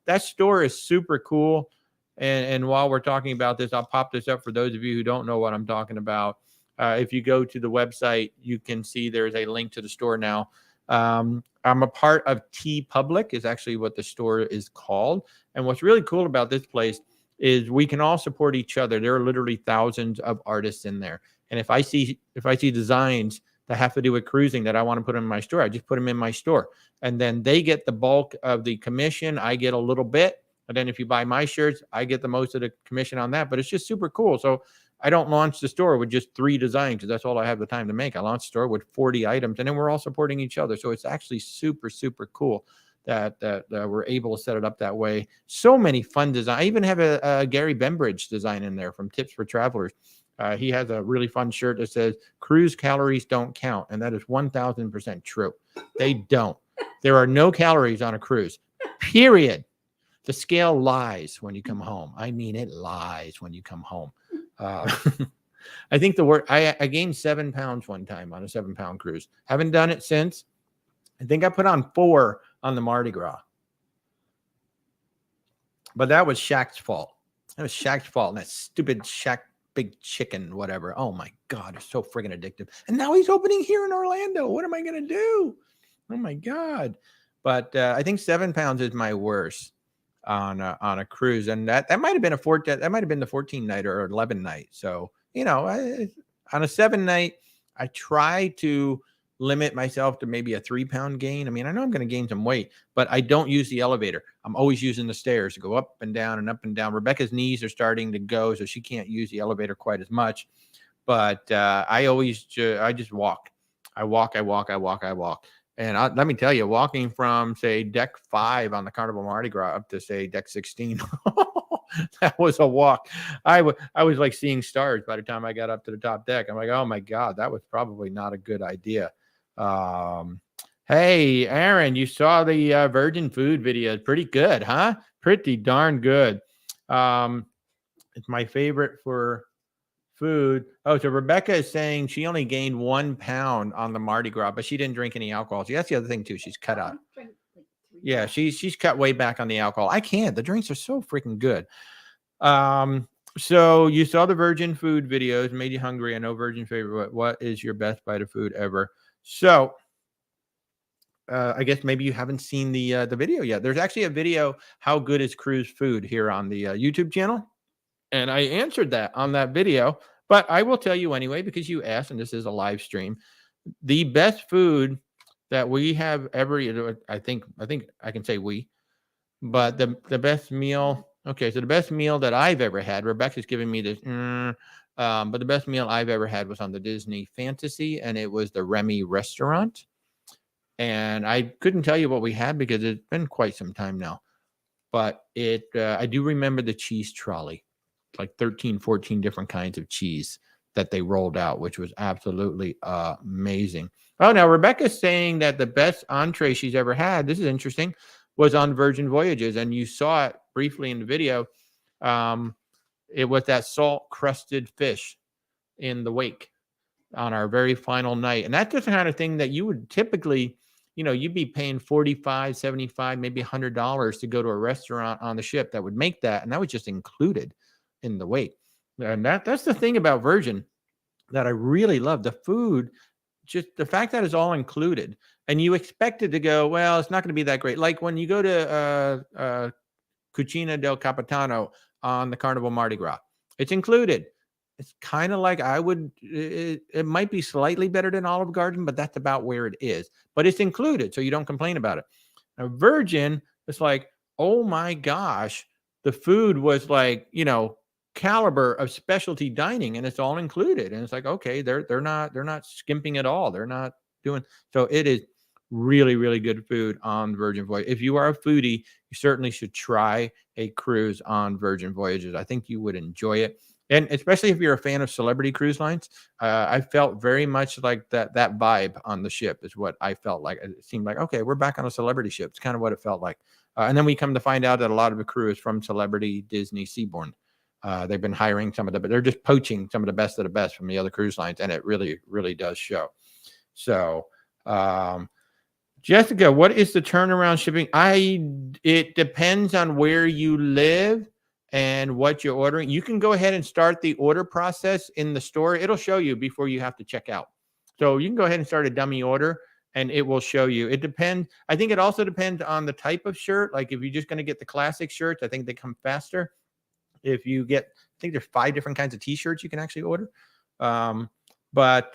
That store is super cool. And while we're talking about this, I'll pop this up for those of you who don't know what I'm talking about. If you go to the website, you can see there's a link to the store now. I'm a part of TeePublic is actually what the store is called. And what's really cool about this place is we can all support each other. There are literally thousands of artists in there. And if I see designs that have to do with cruising that I want to put in my store, I just put them in my store. And then they get the bulk of the commission. I get a little bit. And then if you buy my shirts, I get the most of the commission on that. But it's just super cool. So I don't launch the store with just 3 designs, because that's all I have the time to make. I launch the store with 40 items, and then we're all supporting each other. So it's actually super, super cool that we're able to set it up that way. So many fun designs. I even have a Gary Bembridge design in there from Tips for Travelers. He has a really fun shirt that says, cruise calories don't count. And that is 1,000% true. They don't. There are no calories on a cruise, period. The scale lies when you come home. I mean, it lies when you come home. I think I gained 7 pounds one time on a 7-pound cruise. Haven't done it since. I think I put on 4 on the Mardi Gras. But that was Shaq's fault. That was Shaq's fault. And that stupid Shaq big chicken, whatever. Oh my God, it's so friggin' addictive. And now he's opening here in Orlando. What am I going to do? Oh my God. But I think 7 pounds is my worst on a cruise, and that might have been that might have been the 14 night or 11 night. So on a 7 night, I try to limit myself to maybe a 3 pound gain. I mean, I know I'm going to gain some weight, but I don't use the elevator. I'm always using the stairs to go up and down and up and down. Rebecca's knees are starting to go, so she can't use the elevator quite as much. But I just walk. I walk. And let me tell you, walking from, say, deck 5 on the Carnival Mardi Gras up to, say, deck 16, that was a walk. I was like seeing stars by the time I got up to the top deck. I'm like, oh, my God, that was probably not a good idea. Hey, Aaron, you saw the Virgin Food video. Pretty good, huh? Pretty darn good. It's my favorite for food. Oh, so Rebecca is saying she only gained 1 pound on the Mardi Gras, but she didn't drink any alcohol. So that's the other thing too. She's cut out. Yeah, she's cut way back on the alcohol. I can't. The drinks are so freaking good. So you saw the Virgin Food videos, made you hungry. I know Virgin favorite. What is your best bite of food ever? So I guess maybe you haven't seen the video yet. There's actually a video, how good is cruise food, here on the YouTube channel. And I answered that on that video, but I will tell you anyway, because you asked, and this is a live stream. The best food that we have ever, I think I can say we, but the best meal. Okay, so the best meal that I've ever had, Rebecca's giving me this, but the best meal I've ever had was on the Disney Fantasy, and it was the Remy restaurant. And I couldn't tell you what we had because it's been quite some time now, but I do remember the cheese trolley. Like 13, 14 different kinds of cheese that they rolled out, which was absolutely amazing. Oh, now Rebecca's saying that the best entree she's ever had, this is interesting, was on Virgin Voyages. And you saw it briefly in the video. It was that salt crusted fish in the wake on our very final night. And that's the kind of thing that you would typically, you'd be paying $45, $75, maybe $100 to go to a restaurant on the ship that would make that. And that was just included in the weight. And that's the thing about Virgin that I really love. The food, just the fact that it's all included, and you expect it to go, well, it's not going to be that great. Like when you go to Cucina del Capitano on the Carnival Mardi Gras, it's included. It's kind of like it might be slightly better than Olive Garden, but that's about where it is. But it's included, so you don't complain about it. Now, Virgin, it's like, oh my gosh, the food was like, caliber of specialty dining, and it's all included. And it's like, okay, they're not skimping at all. They're not doing, so it is really, really good food on Virgin Voyage. If you are a foodie, you certainly should try a cruise on Virgin Voyages. I think you would enjoy it. And especially if you're a fan of celebrity cruise lines, I felt very much like that vibe on the ship is what I felt like. It seemed like, okay, we're back on a celebrity ship. It's kind of what it felt like. And then we come to find out that a lot of the crew is from Celebrity Disney Seabourn. They've been hiring but they're just poaching some of the best of the best from the other cruise lines. And it really, really does show. So, Jessica, what is the turnaround shipping? It depends on where you live and what you're ordering. You can go ahead and start the order process in the store. It'll show you before you have to check out. So you can go ahead and start a dummy order and it will show you. It depends. I think it also depends on the type of shirt. Like if you're just going to get the classic shirts, I think they come faster. If you get, I think there's 5 different kinds of t-shirts you can actually order. But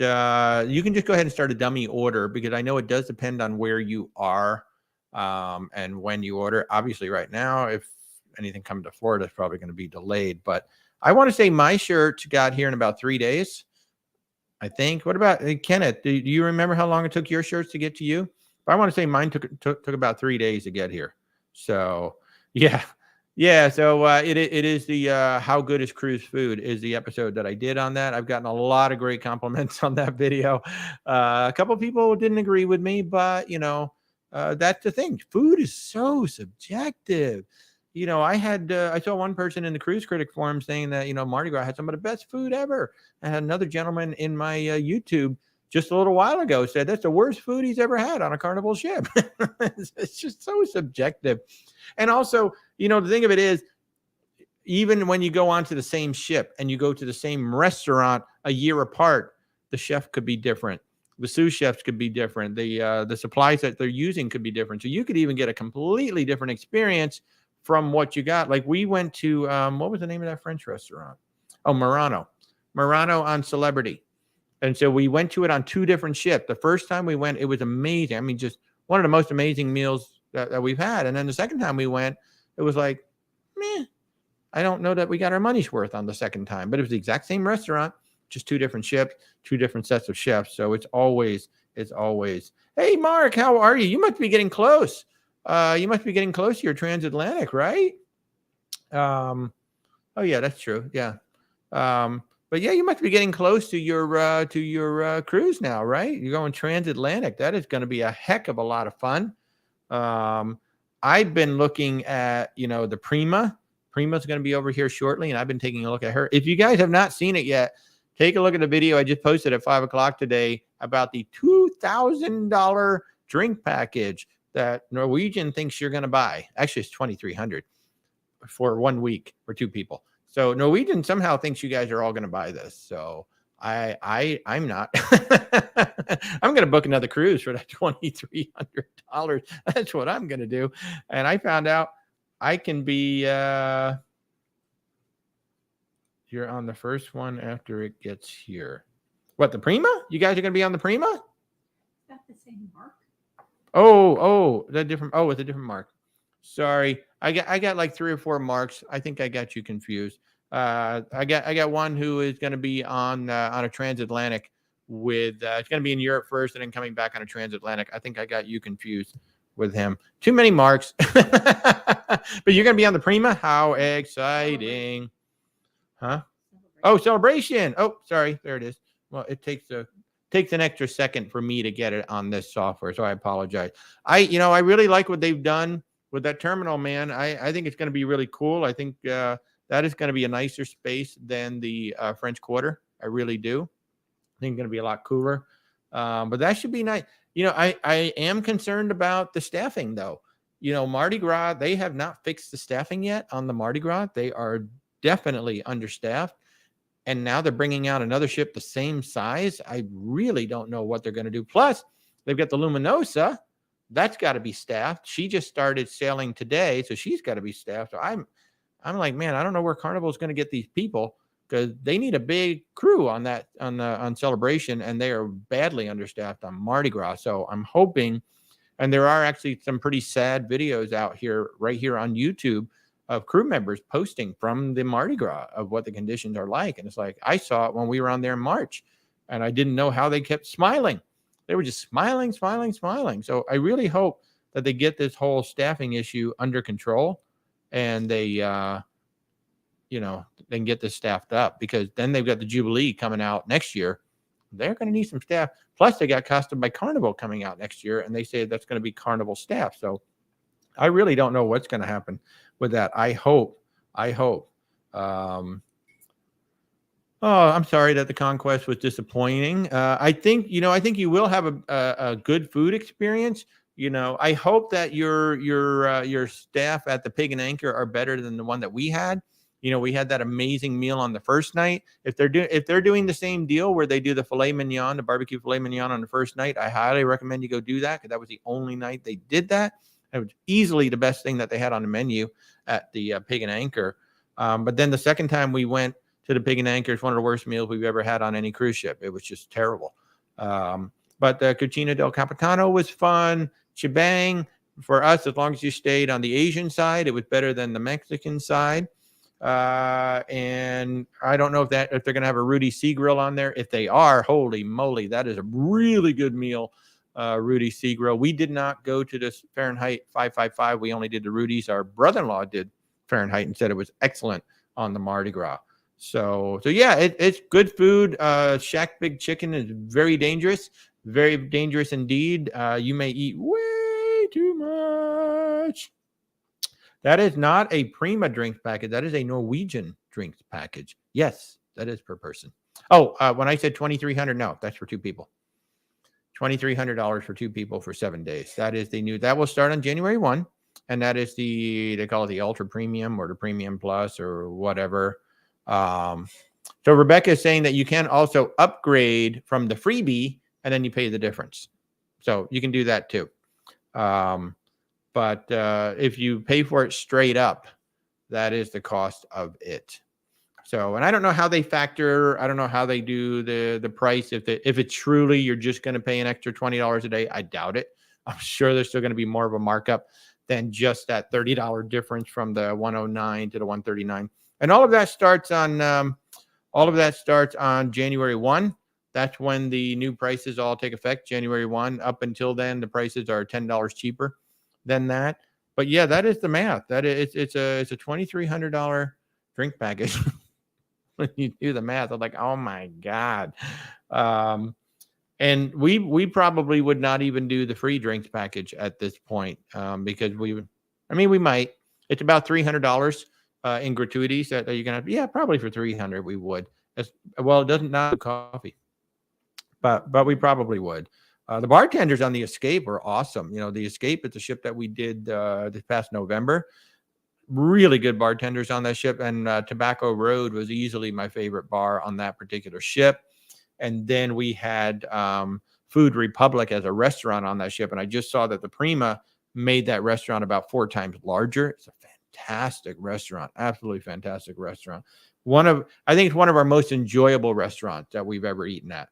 you can just go ahead and start a dummy order because I know it does depend on where you are and when you order. Obviously right now, if anything coming to Florida, it's probably going to be delayed. But I want to say my shirt got here in about 3 days, I think. What about Kenneth? Do you remember how long it took your shirts to get to you? But I want to say mine took about 3 days to get here. So yeah. Yeah, so it is the How Good is Cruise Food is the episode that I did on that. I've gotten a lot of great compliments on that video. A couple of people didn't agree with me, but, that's the thing. Food is so subjective. I saw one person in the Cruise Critic Forum saying that, Mardi Gras had some of the best food ever. I had another gentleman in my YouTube just a little while ago said that's the worst food he's ever had on a Carnival ship. It's just so subjective. And also, the thing of it is, even when you go onto the same ship and you go to the same restaurant a year apart, the chef could be different. The sous chefs could be different. The supplies that they're using could be different. So you could even get a completely different experience from what you got. Like we went to what was the name of that French restaurant? Oh, Murano on Celebrity. And so we went to it on 2 different ships. The first time we went, it was amazing. I mean, just one of the most amazing meals that we've had. And then the second time we went, it was like, meh. I don't know that we got our money's worth on the second time, but it was the exact same restaurant, just 2 different ships, 2 different sets of chefs. So it's always, hey, Mark, how are you? You must be getting close. You must be getting close to your transatlantic, right? Oh yeah, that's true. Yeah. But yeah, you must be getting close to your cruise now, right? You're going transatlantic. That is going to be a heck of a lot of fun. I've been looking at, the Prima. Prima's going to be over here shortly, and I've been taking a look at her. If you guys have not seen it yet, take a look at the video I just posted at 5 o'clock today about the $2,000 drink package that Norwegian thinks you're going to buy. Actually, it's $2,300 for 1 week for 2 people. So Norwegian somehow thinks you guys are all going to buy this. So I'm not. I'm going to book another cruise for that $2,300. That's what I'm going to do. And I found out I can be. You're on the first one after it gets here. What, the Prima? You guys are going to be on the Prima? Is that the same mark? Oh, it's a different mark. Sorry, I got like 3 or 4 marks. I think I got you confused. I got one who is going to be on a transatlantic with. It's going to be in Europe first, and then coming back on a transatlantic. I think I got you confused with him. Too many marks. But you're going to be on the Prima. How exciting, huh? Oh, celebration. Oh, sorry, there it is. Well, it takes an extra second for me to get it on this software, so I apologize. I really like what they've done with that terminal, man. I think it's going to be really cool. I think that is going to be a nicer space than the French Quarter. I really do. I think it's going to be a lot cooler. But that should be nice. I am concerned about the staffing, though. Mardi Gras, they have not fixed the staffing yet on the Mardi Gras. They are definitely understaffed. And now they're bringing out another ship the same size. I really don't know what they're going to do. Plus, they've got the Luminosa. That's got to be staffed. She just started sailing today, so she's got to be staffed. So I'm like, man, I don't know where Carnival is going to get these people, because they need a big crew on Celebration, and they are badly understaffed on Mardi Gras. So I'm hoping, and there are actually some pretty sad videos out here, right here on YouTube, of crew members posting from the Mardi Gras of what the conditions are like. And it's like, I saw it when we were on there in March, and I didn't know how they kept smiling. They were just smiling. So I really hope that they get this whole staffing issue under control, and they, they can get this staffed up, because then they've got the Jubilee coming out next year. They're going to need some staff. Plus, they got Costa by Carnival coming out next year, and they say that's going to be Carnival staff. So I really don't know what's going to happen with that. I hope. I'm sorry that the Conquest was disappointing. I think you will have a good food experience. I hope that your staff at the Pig and Anchor are better than the one that we had. We had that amazing meal on the first night. If they're doing the same deal where they do the filet mignon, the barbecue filet mignon on the first night, I highly recommend you go do that, because that was the only night they did that. It was easily the best thing that they had on the menu at the Pig and Anchor. But then the second time we went to the Pig and Anchor, it's one of the worst meals we've ever had on any cruise ship. It was just terrible. But the Cucina del Capitano was fun. Shebang. For us, as long as you stayed on the Asian side, it was better than the Mexican side. And I don't know if they're going to have a Rudy Sea Grill on there. If they are, holy moly, that is a really good meal. Rudy Sea Grill. We did not go to this Fahrenheit 555. We only did the Rudy's. Our brother-in-law did Fahrenheit and said it was excellent on the Mardi Gras. So yeah, it's good food. Shack Big Chicken is very dangerous indeed. You may eat way too much. That is not a Prima drinks package. That is a Norwegian drinks package. Yes, that is per person. Oh, when I said $2,300, no, that's for 2 people. $2,300 for 2 people for 7 days. That is that will start on January 1. And that is they call it the Ultra Premium or the Premium Plus or whatever. So Rebecca is saying that you can also upgrade from the freebie and then you pay the difference. So you can do that too. But if you pay for it straight up, that is the cost of it. So, and I don't know how they factor. I don't know how they do the price. If it's truly you're just going to pay an extra $20 a day, I doubt it. I'm sure there's still going to be more of a markup than just that $30 difference from the 109 to the 139. And all of that starts on January 1. That's when the new prices all take effect, January 1. Up until then, the prices are $10 cheaper than that. But yeah, that is the math. That is, it's a $2,300 drink package. When you do the math, I'm like, oh my God. And we probably would not even do the free drinks package at this point, because we might. It's about $300 in gratuities that you're gonna. Yeah, probably for $300 we would. Well, it doesn't not coffee, but we probably would. The bartenders on the Escape are awesome. You know, the Escape is a ship that we did this past November. Really good bartenders on that ship, and Tobacco Road was easily my favorite bar on that particular ship. And then we had Food Republic as a restaurant on that ship, and I just saw that the Prima made that restaurant about 4 times larger. It's a fantastic restaurant, absolutely fantastic restaurant. I think it's one of our most enjoyable restaurants that we've ever eaten at.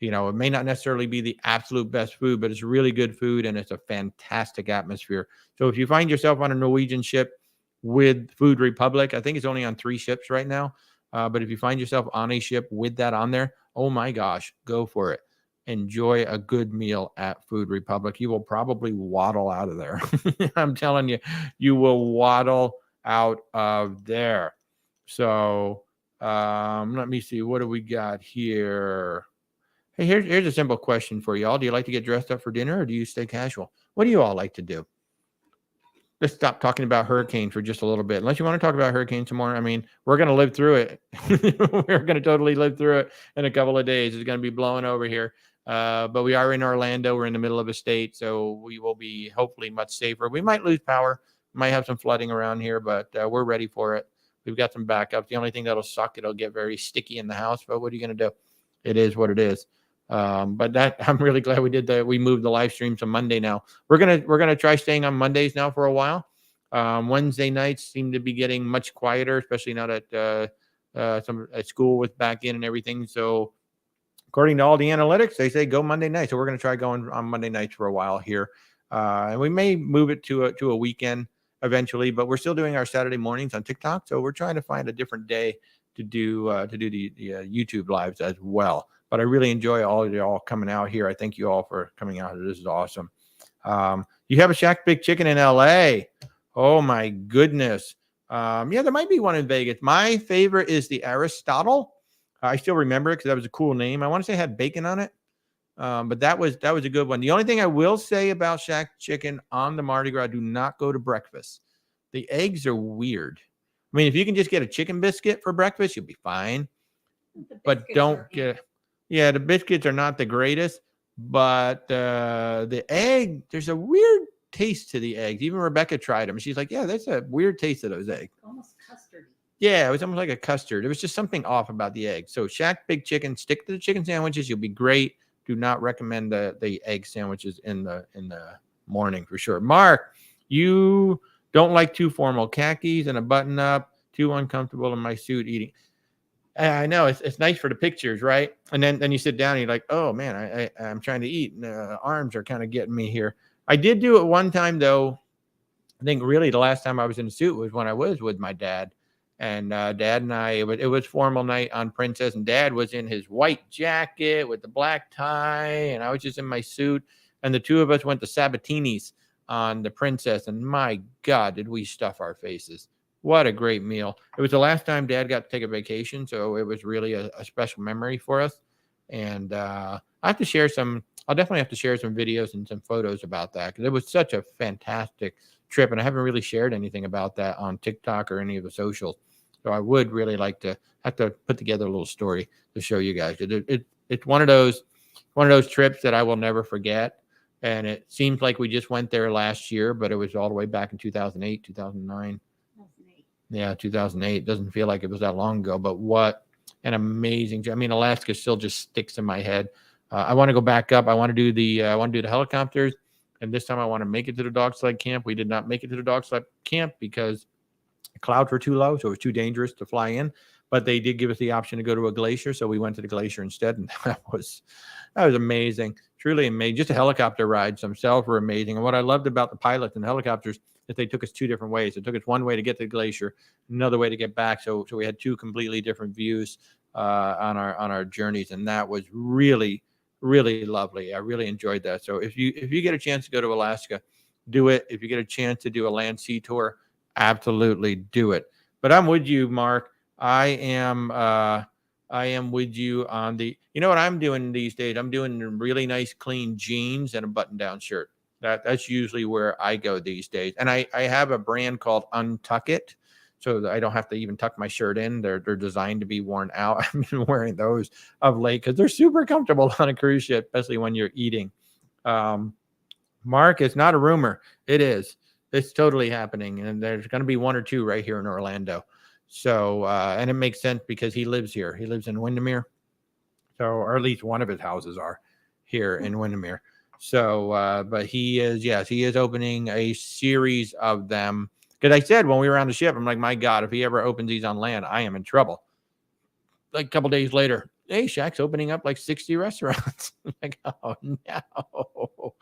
You know, it may not necessarily be the absolute best food, but it's really good food, and it's a fantastic atmosphere. So if you find yourself on a Norwegian ship with Food Republic, I think it's only on 3 ships right now. But if you find yourself on a ship with that on there, oh my gosh, go for it. Enjoy a good meal at Food Republic. You will probably waddle out of there. I'm telling you, you will waddle out of there. So let me see. What do we got here? Hey, here's a simple question for y'all. Do you like to get dressed up for dinner, or do you stay casual? What do you all like to do? Let's stop talking about hurricanes for just a little bit. Unless you want to talk about hurricanes tomorrow. I mean, we're going to live through it. We're going to totally live through it in a couple of days. It's going to be blowing over here. But we are in Orlando. We're in the middle of a state, so we will be hopefully much safer. We might lose power. Might have some flooding around here, but we're ready for it. We've got some backups. The only thing that'll suck, it'll get very sticky in the house. But what are you going to do? It is what it is. But that I'm really glad we did that. We moved the live stream to Monday now. We're gonna try staying on Mondays now for a while. Wednesday nights seem to be getting much quieter, especially now that some at school was back in and everything. So according to all the analytics, they say go Monday night. So we're gonna try going on Monday nights for a while here, and we may move it to a weekend eventually. But we're still doing our Saturday mornings on TikTok. So we're trying to find a different day to do the YouTube lives as well. But I really enjoy all of y'all coming out here. I thank you all for coming out here. This is awesome. You have a Shack Big Chicken in LA. Oh my goodness. Yeah, there might be one in Vegas. My favorite is the Aristotle. I still remember it because that was a cool name. I want to say it had bacon on it. But that was a good one. The only thing I will say about Shack Chicken on the Mardi Gras, do not go to breakfast. The eggs are weird. I mean, if you can just get a chicken biscuit for breakfast, you'll be fine. But don't get... Yeah, the biscuits are not the greatest, but the egg, there's a weird taste to the eggs. Even Rebecca tried them. She's like, yeah, that's a weird taste of those eggs. Almost custard. Yeah, it was almost like a custard. There was just something off about the egg. So Shack Big Chicken, stick to the chicken sandwiches. You'll be great. Do not recommend the egg sandwiches in the morning for sure. Mark, you don't like too formal khakis and a button up, too uncomfortable in my suit eating. I know it's nice for the pictures, right? And then you sit down and you're like, oh man, I'm trying to eat. And arms are kind of getting me here. I did do it one time though. I think really the last time I was in a suit was when I was with my dad. And Dad and I, it was formal night on Princess, and Dad was in his white jacket with the black tie, and I was just in my suit. And the two of us went to Sabatini's on the Princess, and my God, did we stuff our faces. What a great meal. It was the last time Dad got to take a vacation, so it was really a special memory for us. And I'll definitely have to share some videos and some photos about that, because it was such a fantastic trip, and I haven't really shared anything about that on TikTok or any of the socials. So I would really like to have to put together a little story to show you guys. It's one of those trips that I will never forget. And it seems like we just went there last year, but it was all the way back in 2008, 2009. 2008. Yeah, 2008. Doesn't feel like it was that long ago, but what an amazing. I mean, Alaska still just sticks in my head. I want to go back up. I want to do the helicopters, and this time I want to make it to the dog sled camp. We did not make it to the dog sled camp because the clouds were too low, so it was too dangerous to fly in. But they did give us the option to go to a glacier, so we went to the glacier instead, and that was amazing, truly amazing. Just the helicopter rides themselves were amazing. And what I loved about the pilots and the helicopters is they took us two different ways. It took us one way to get to the glacier, another way to get back. So we had two completely different views on our journeys, and that was really, really lovely. I really enjoyed that. So if you get a chance to go to Alaska, do it. If you get a chance to do a land sea tour, absolutely do it. But I'm with you, Mark. I am with you on the, you know what I'm doing these days? I'm doing really nice clean jeans and a button-down shirt. That's usually where I go these days. And I have a brand called Untuck so that I don't have to even tuck my shirt in. They're designed to be worn out. I've been wearing those of late because they're super comfortable on a cruise ship, especially when you're eating. Mark, it's not a rumor. It is. It's totally happening. And there's going to be one or two right here in Orlando. So, and it makes sense because he lives here. He lives in Windermere. So, or at least one of his houses are here in Windermere. So, but he is opening a series of them. Because I said when we were on the ship, I'm like, my God, if he ever opens these on land, I am in trouble. Like a couple days later, hey, Shaq's opening up like 60 restaurants. Like, oh no.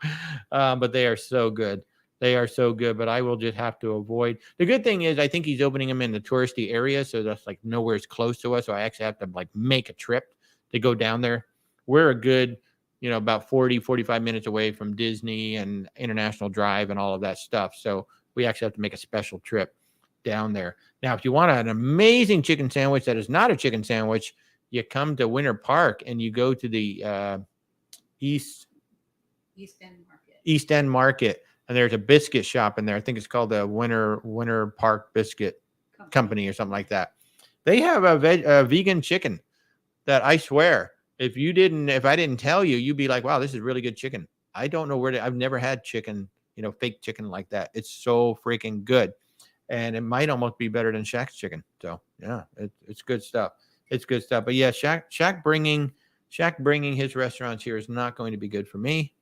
But they are so good. They are so good, but I will just have to avoid. The good thing is I think he's opening them in the touristy area, so that's like nowhere's close to us. So I actually have to like make a trip to go down there. We're a good, about 40, 45 minutes away from Disney and International Drive and all of that stuff. So we actually have to make a special trip down there. Now, if you want an amazing chicken sandwich that is not a chicken sandwich, you come to Winter Park and you go to the East End Market. And there's a biscuit shop in there. I think it's called the Winter Park Biscuit Company or something like that. They have a vegan chicken that I swear, if I didn't tell you, you'd be like, wow, this is really good chicken. I don't know I've never had chicken, fake chicken like that. It's so freaking good. And it might almost be better than Shaq's chicken. So yeah, it's good stuff. It's good stuff. But yeah, Shaq bringing his restaurants here is not going to be good for me.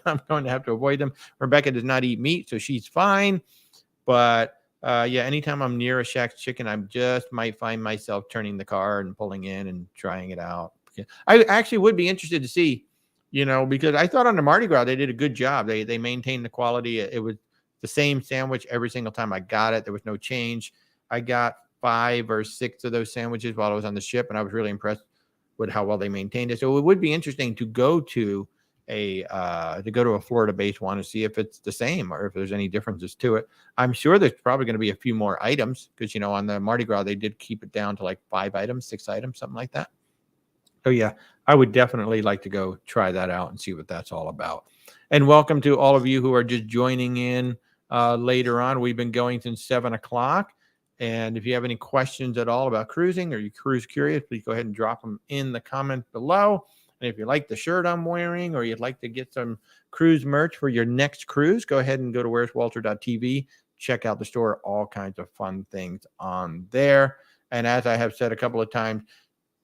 I'm going to have to avoid them. Rebecca does not eat meat, so she's fine. But yeah, anytime I'm near a Shaq's chicken, I just might find myself turning the car and pulling in and trying it out. I actually would be interested to see, because I thought on the Mardi Gras, they did a good job. They maintained the quality. It was the same sandwich every single time I got it. There was no change. I got 5 or 6 of those sandwiches while I was on the ship, and I was really impressed with how well they maintained it. So it would be interesting to go to a Florida-based one to see if it's the same or if there's any differences to it. I'm sure there's probably going to be a few more items because, on the Mardi Gras, they did keep it down to like 5 items, 6 items, something like that. So yeah, I would definitely like to go try that out and see what that's all about. And welcome to all of you who are just joining in later on. We've been going since 7 o'clock. And if you have any questions at all about cruising or you cruise curious, please go ahead and drop them in the comment below. And if you like the shirt I'm wearing or you'd like to get some cruise merch for your next cruise, go ahead and go to whereswaltertv. Check out the store, all kinds of fun things on there. And as I have said a couple of times,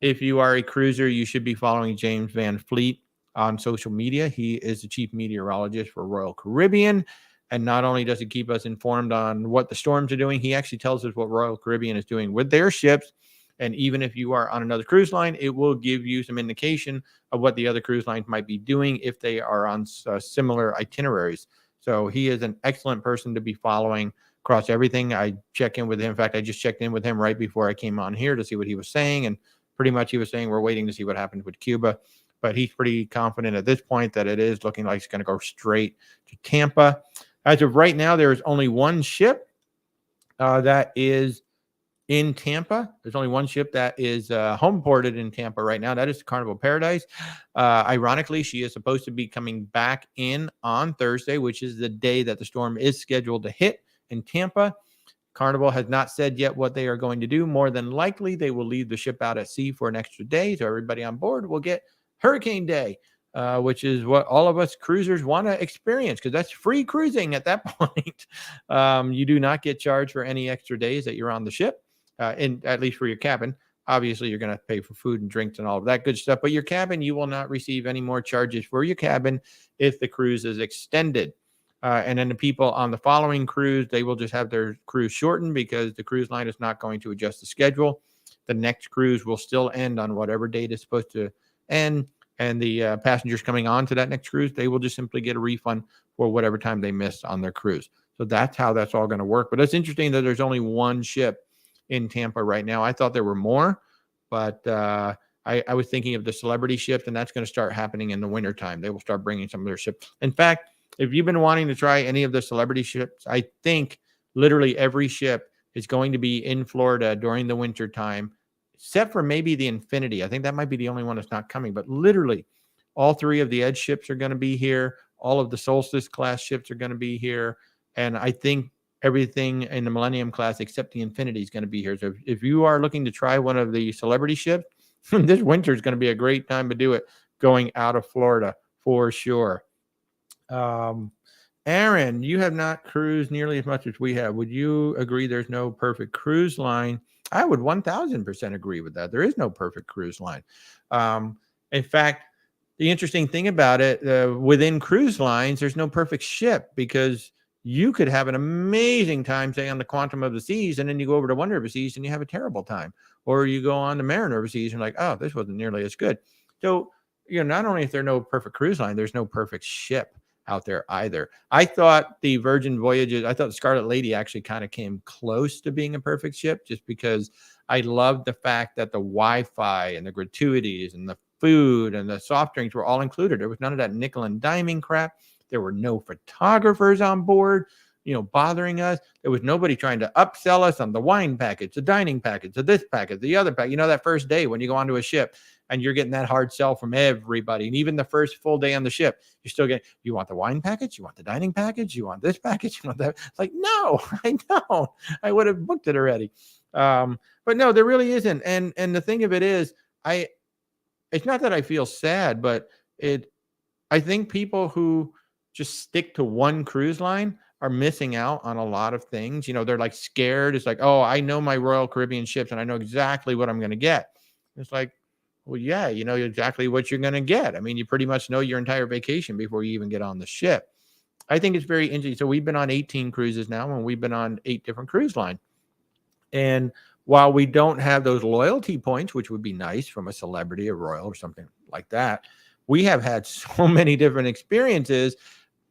if you are a cruiser, you should be following James Van Fleet on social media. He is the chief meteorologist for Royal Caribbean. And not only does he keep us informed on what the storms are doing, he actually tells us what Royal Caribbean is doing with their ships. And even if you are on another cruise line, it will give you some indication of what the other cruise lines might be doing if they are on similar itineraries. So he is an excellent person to be following across everything. I check in with him. In fact, I just checked in with him right before I came on here to see what he was saying. And pretty much he was saying we're waiting to see what happens with Cuba. But he's pretty confident at this point that it is looking like it's going to go straight to Tampa. As of right now, there is only one ship that is in Tampa. There's only one ship that is home ported in Tampa right now. That is Carnival Paradise. Ironically, she is supposed to be coming back in on Thursday, which is the day that the storm is scheduled to hit in Tampa. Carnival has not said yet what they are going to do. More than likely, they will leave the ship out at sea for an extra day, so everybody on board will get Hurricane Day. Which is what all of us cruisers want to experience because that's free cruising at that point. You do not get charged for any extra days that you're on the ship, at least for your cabin. Obviously, you're going to have to pay for food and drinks and all of that good stuff. But your cabin, you will not receive any more charges for your cabin if the cruise is extended. And then the people on the following cruise, they will just have their cruise shortened because the cruise line is not going to adjust the schedule. The next cruise will still end on whatever date it's supposed to end. And the passengers coming on to that next cruise, they will just simply get a refund for whatever time they missed on their cruise. So that's how that's all going to work. But it's interesting that there's only one ship in Tampa right now. I thought there were more, but I was thinking of the celebrity ship, and that's going to start happening in the wintertime. They will start bringing some of their ships. In fact, if you've been wanting to try any of the celebrity ships, I think literally every ship is going to be in Florida during the winter time, except for maybe the Infinity. I think that might be the only one that's not coming, but literally all three of the Edge ships are going to be here. All of the Solstice class ships are going to be here. And I think everything in the Millennium class except the Infinity is going to be here. So if you are looking to try one of the celebrity ships, this winter is going to be a great time to do it going out of Florida for sure. Aaron, you have not cruised nearly as much as we have. Would you agree there's no perfect cruise line? I would 1000% agree with that. There is no perfect cruise line. In fact, the interesting thing about it, within cruise lines, there's no perfect ship because you could have an amazing time, say, on the Quantum of the Seas, and then you go over to Wonder of the Seas and you have a terrible time. Or you go on the Mariner of the Seas and you're like, oh, this wasn't nearly as good. So, not only is there no perfect cruise line, there's no perfect ship out there either. I thought the Virgin Voyages, I thought the Scarlet Lady actually kind of came close to being a perfect ship just because I loved the fact that the Wi-Fi and the gratuities and the food and the soft drinks were all included. There was none of that nickel and diming crap. There were no photographers on board, bothering us. There was nobody trying to upsell us on the wine package, the dining package, this package, the other package. That first day when you go onto a ship and you're getting that hard sell from everybody. And even the first full day on the ship, you're still getting, you want the wine package? You want the dining package? You want this package? You want that? It's like, no, I don't. I would have booked it already. But no, there really isn't. And the thing of it is, it's not that I feel sad, but I think people who just stick to one cruise line are missing out on a lot of things. They're like scared. It's like, oh, I know my Royal Caribbean ships and I know exactly what I'm going to get. It's like, well, yeah, you know exactly what you're going to get. I mean, you pretty much know your entire vacation before you even get on the ship. I think it's very interesting. So we've been on 18 cruises now, and we've been on 8 different cruise lines. And while we don't have those loyalty points, which would be nice from a celebrity, a royal, or something like that, we have had so many different experiences,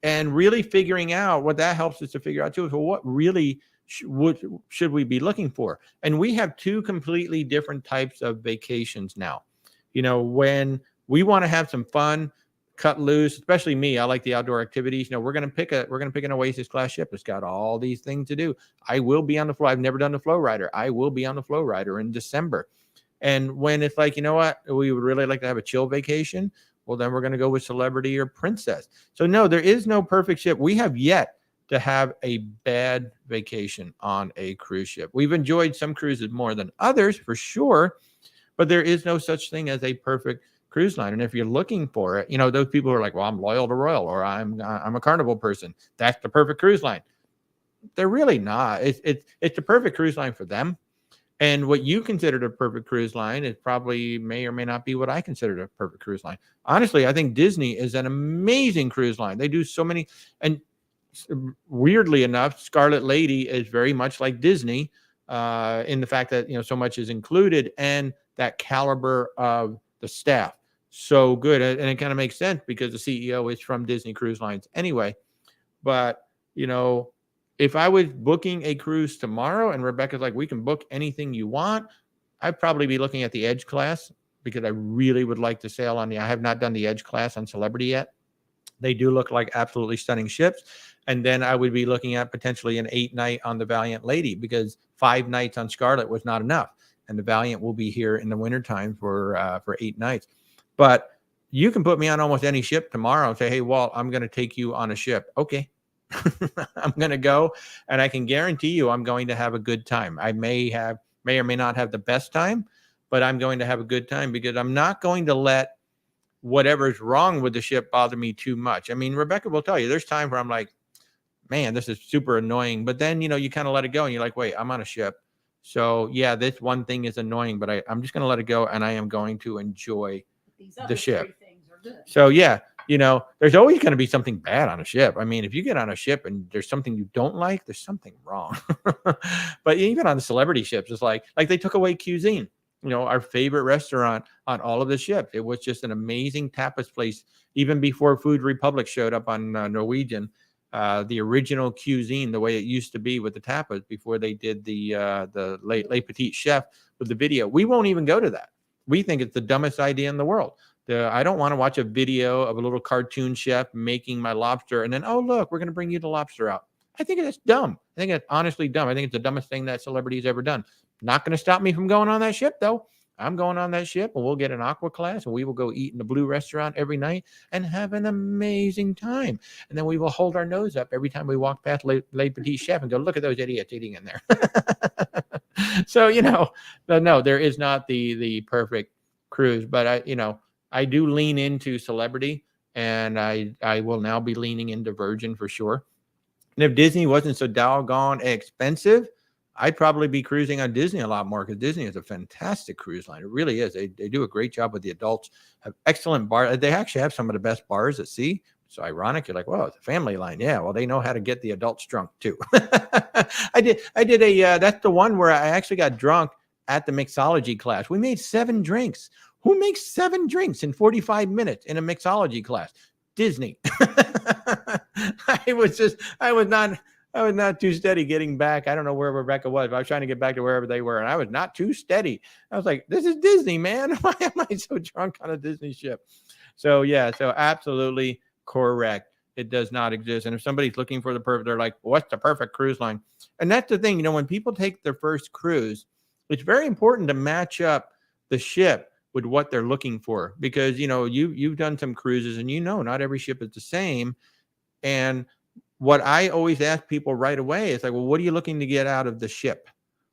and really figuring out what that helps us to figure out too is, well, what really should we be looking for? And we have 2 completely different types of vacations now. When we want to have some fun, cut loose, especially me, I like the outdoor activities. We're going to pick an Oasis class ship. It's got all these things to do. I will be on the flow. I've never done the Flow Rider. I will be on the Flow Rider in December. And when it's like, what, we would really like to have a chill vacation, well, then we're going to go with Celebrity or Princess. So no, there is no perfect ship. We have yet to have a bad vacation on a cruise ship. We've enjoyed some cruises more than others, for sure, but there is no such thing as a perfect cruise line. And if you're looking for it, those people who are like, well, I'm loyal to Royal, or I'm a Carnival person, that's the perfect cruise line. They're really not. It's the perfect cruise line for them. And what you considered a perfect cruise line is probably may or may not be what I considered a perfect cruise line. Honestly, I think Disney is an amazing cruise line. They do so many, and weirdly enough, Scarlet Lady is very much like Disney in the fact that, so much is included, and that caliber of the staff. So good. And it kind of makes sense because the CEO is from Disney Cruise Lines anyway. But, if I was booking a cruise tomorrow and Rebecca's like, we can book anything you want, I'd probably be looking at the Edge class because I really would like to sail on I have not done the Edge class on Celebrity yet. They do look like absolutely stunning ships. And then I would be looking at potentially an 8-night on the Valiant Lady, because 5 nights on Scarlet was not enough. And the Valiant will be here in the wintertime for 8 nights. But you can put me on almost any ship tomorrow and say, hey, Walt, I'm going to take you on a ship. Okay. I'm going to go, and I can guarantee you I'm going to have a good time. I may or may not have the best time, but I'm going to have a good time because I'm not going to let whatever's wrong with the ship bother me too much. I mean, Rebecca will tell you there's times where I'm like, man, this is super annoying. But then, you kind of let it go and you're like, wait, I'm on a ship. So yeah, this one thing is annoying, but I'm just going to let it go, and I am going to enjoy These the other ship. 3 things are good. So yeah, there's always going to be something bad on a ship. I mean, if you get on a ship and there's something you don't like, there's something wrong. But even on the celebrity ships, it's like they took away cuisine. Our favorite restaurant on all of the ships. It was just an amazing tapas place. Even before Food Republic showed up on Norwegian, the original cuisine, the way it used to be with the tapas before they did the Le Petit Chef with the video. We won't even go to that. We think it's the dumbest idea in the world. I don't want to watch a video of a little cartoon chef making my lobster and then, oh, look, we're going to bring you the lobster out. I think it's dumb. I think it's honestly dumb. I think it's the dumbest thing that celebrity's ever done. Not going to stop me from going on that ship, though. I'm going on that ship, and we'll get an aqua class, and we will go eat in the Blue Restaurant every night and have an amazing time. And then we will hold our nose up every time we walk past Le Petit Chef and go, look at those idiots eating in there. So, no, there is not the perfect cruise, but I do lean into celebrity, and I will now be leaning into Virgin for sure. And if Disney wasn't so doggone expensive, I'd probably be cruising on Disney a lot more, because Disney is a fantastic cruise line. It really is. They do a great job with the adults, have excellent bars. They actually have some of the best bars at sea. So ironic. You're like, well, it's a family line. Yeah, well, they know how to get the adults drunk too. I did that's the one where I actually got drunk at the mixology class. We made 7 drinks. Who makes 7 drinks in 45 minutes in a mixology class? Disney. I was not too steady getting back. I don't know where Rebecca was, but I was trying to get back to wherever they were, and I was not too steady. I was like, this is Disney, man. Why am I so drunk on a Disney ship? So yeah, so absolutely correct. It does not exist. And if somebody's looking for the perfect, they're like, what's the perfect cruise line? And that's the thing, when people take their first cruise, it's very important to match up the ship with what they're looking for, because you've done some cruises, and not every ship is the same. And what I always ask people right away is like, well, what are you looking to get out of the ship?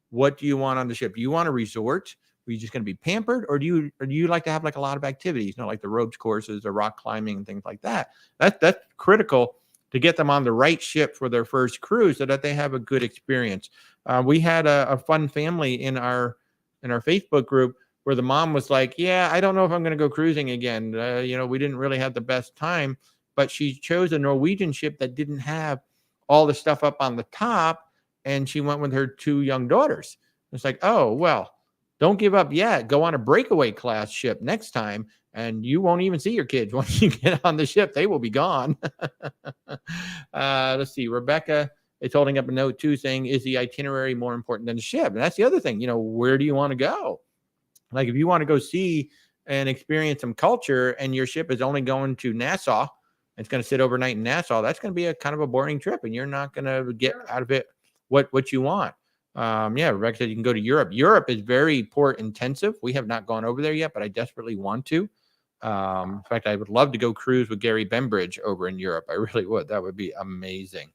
What do you want on the ship? Do you want a resort? Are you just going to be pampered, or do you like to have like a lot of activities, like the ropes courses or rock climbing and things like that? That's critical to get them on the right ship for their first cruise, so that they have a good experience. We had a fun family in our Facebook group where the mom was like, yeah, I don't know if I'm going to go cruising again. We didn't really have the best time, but she chose a Norwegian ship that didn't have all the stuff up on the top, and she went with her 2 young daughters. It's like, oh, well, don't give up yet. Go on a breakaway class ship next time, and you won't even see your kids once you get on the ship. They will be gone. Let's see. Rebecca is holding up a note too, saying, is the itinerary more important than the ship? And that's the other thing. Where do you want to go? Like, if you want to go see and experience some culture, and your ship is only going to Nassau, it's going to sit overnight in Nassau, that's going to be a kind of a boring trip, and you're not going to get out of it what you want. Yeah, Rebecca said you can go to Europe. Europe is very port intensive. We have not gone over there yet, but I desperately want to. In fact, I would love to go cruise with Gary Bembridge over in Europe. I really would. That would be amazing.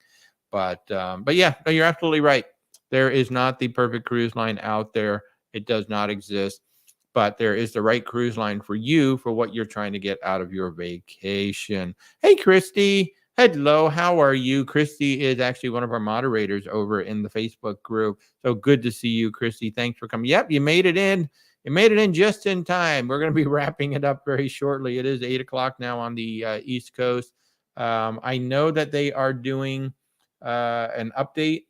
But yeah, no, you're absolutely right. There is not the perfect cruise line out there. It does not exist. But there is the right cruise line for you, for what you're trying to get out of your vacation. Hey, Christy. Hello. How are you? Christy is actually one of our moderators over in the Facebook group. So good to see you, Christy. Thanks for coming. Yep, you made it in. You made it in just in time. We're going to be wrapping it up very shortly. It is 8 o'clock now on the East Coast. I know that they are doing an update.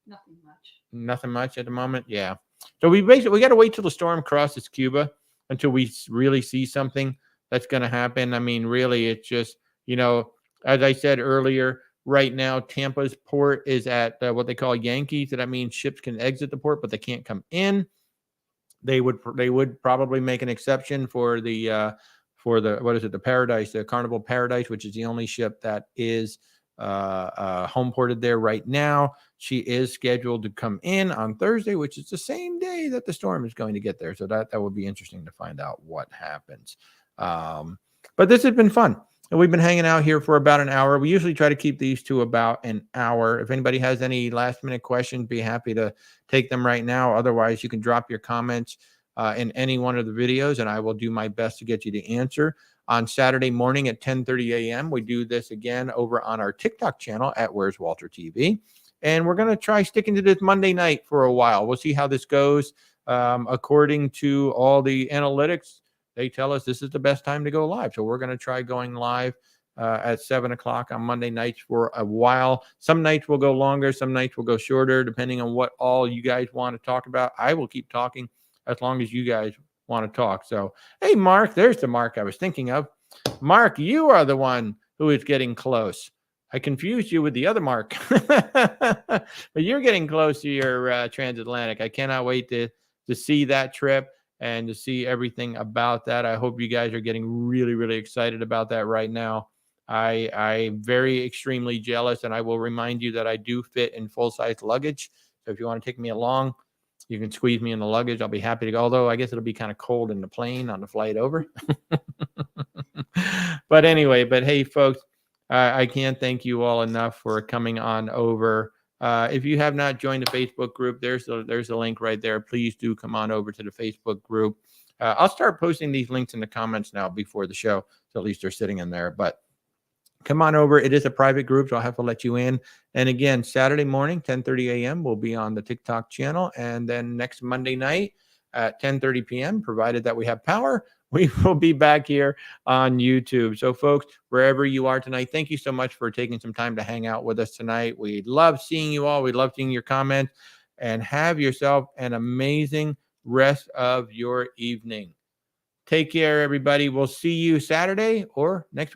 Nothing much. Nothing much at the moment. Yeah. So we got to wait till the storm crosses Cuba until we really see something that's going to happen. I mean, really, it's just, as I said earlier, right now, Tampa's port is at what they call Yankees. So that means ships can exit the port, but they can't come in. They would probably make an exception for the what is it? The Paradise, the Carnival Paradise, which is the only ship that is home ported there right now. She is scheduled to come in on Thursday, which is the same day that the storm is going to get there. So that would be interesting to find out what happens. But this has been fun. And we've been hanging out here for about an hour. We usually try to keep these to about an hour. If anybody has any last minute questions, be happy to take them right now. Otherwise, you can drop your comments in any one of the videos, and I will do my best to get you the answer. On Saturday morning at 10:30 a.m., we do this again over on our TikTok channel at whereswaltertv. And we're going to try sticking to this Monday night for a while. We'll see how this goes. According to all the analytics, they tell us this is the best time to go live. So we're going to try going live at 7 o'clock on Monday nights for a while. Some nights will go longer. Some nights will go shorter, depending on what all you guys want to talk about. I will keep talking as long as you guys want to talk. So, hey, Mark, there's the Mark I was thinking of. Mark, you are the one who is getting close. I confused you with the other Mark, but you're getting close to your transatlantic. I cannot wait to see that trip and to see everything about that. I hope you guys are getting really, really excited about that right now. I'm very extremely jealous, and I will remind you that I do fit in full-size luggage. So if you want to take me along, you can squeeze me in the luggage. I'll be happy to go, although I guess it'll be kind of cold in the plane on the flight over. But anyway, hey, folks, I can't thank you all enough for coming on over. If you have not joined the Facebook group, there's a link right there. Please do come on over to the Facebook group. I'll start posting these links in the comments now before the show, so at least they're sitting in there. But come on over. It is a private group, so I'll have to let you in. And again, Saturday morning, 10:30 a.m., we'll be on the TikTok channel. And then next Monday night at 10:30 p.m., provided that we have power, we will be back here on YouTube. So, folks, wherever you are tonight, thank you so much for taking some time to hang out with us tonight. We love seeing you all. We love seeing your comments. And have yourself an amazing rest of your evening. Take care, everybody. We'll see you Saturday or next week.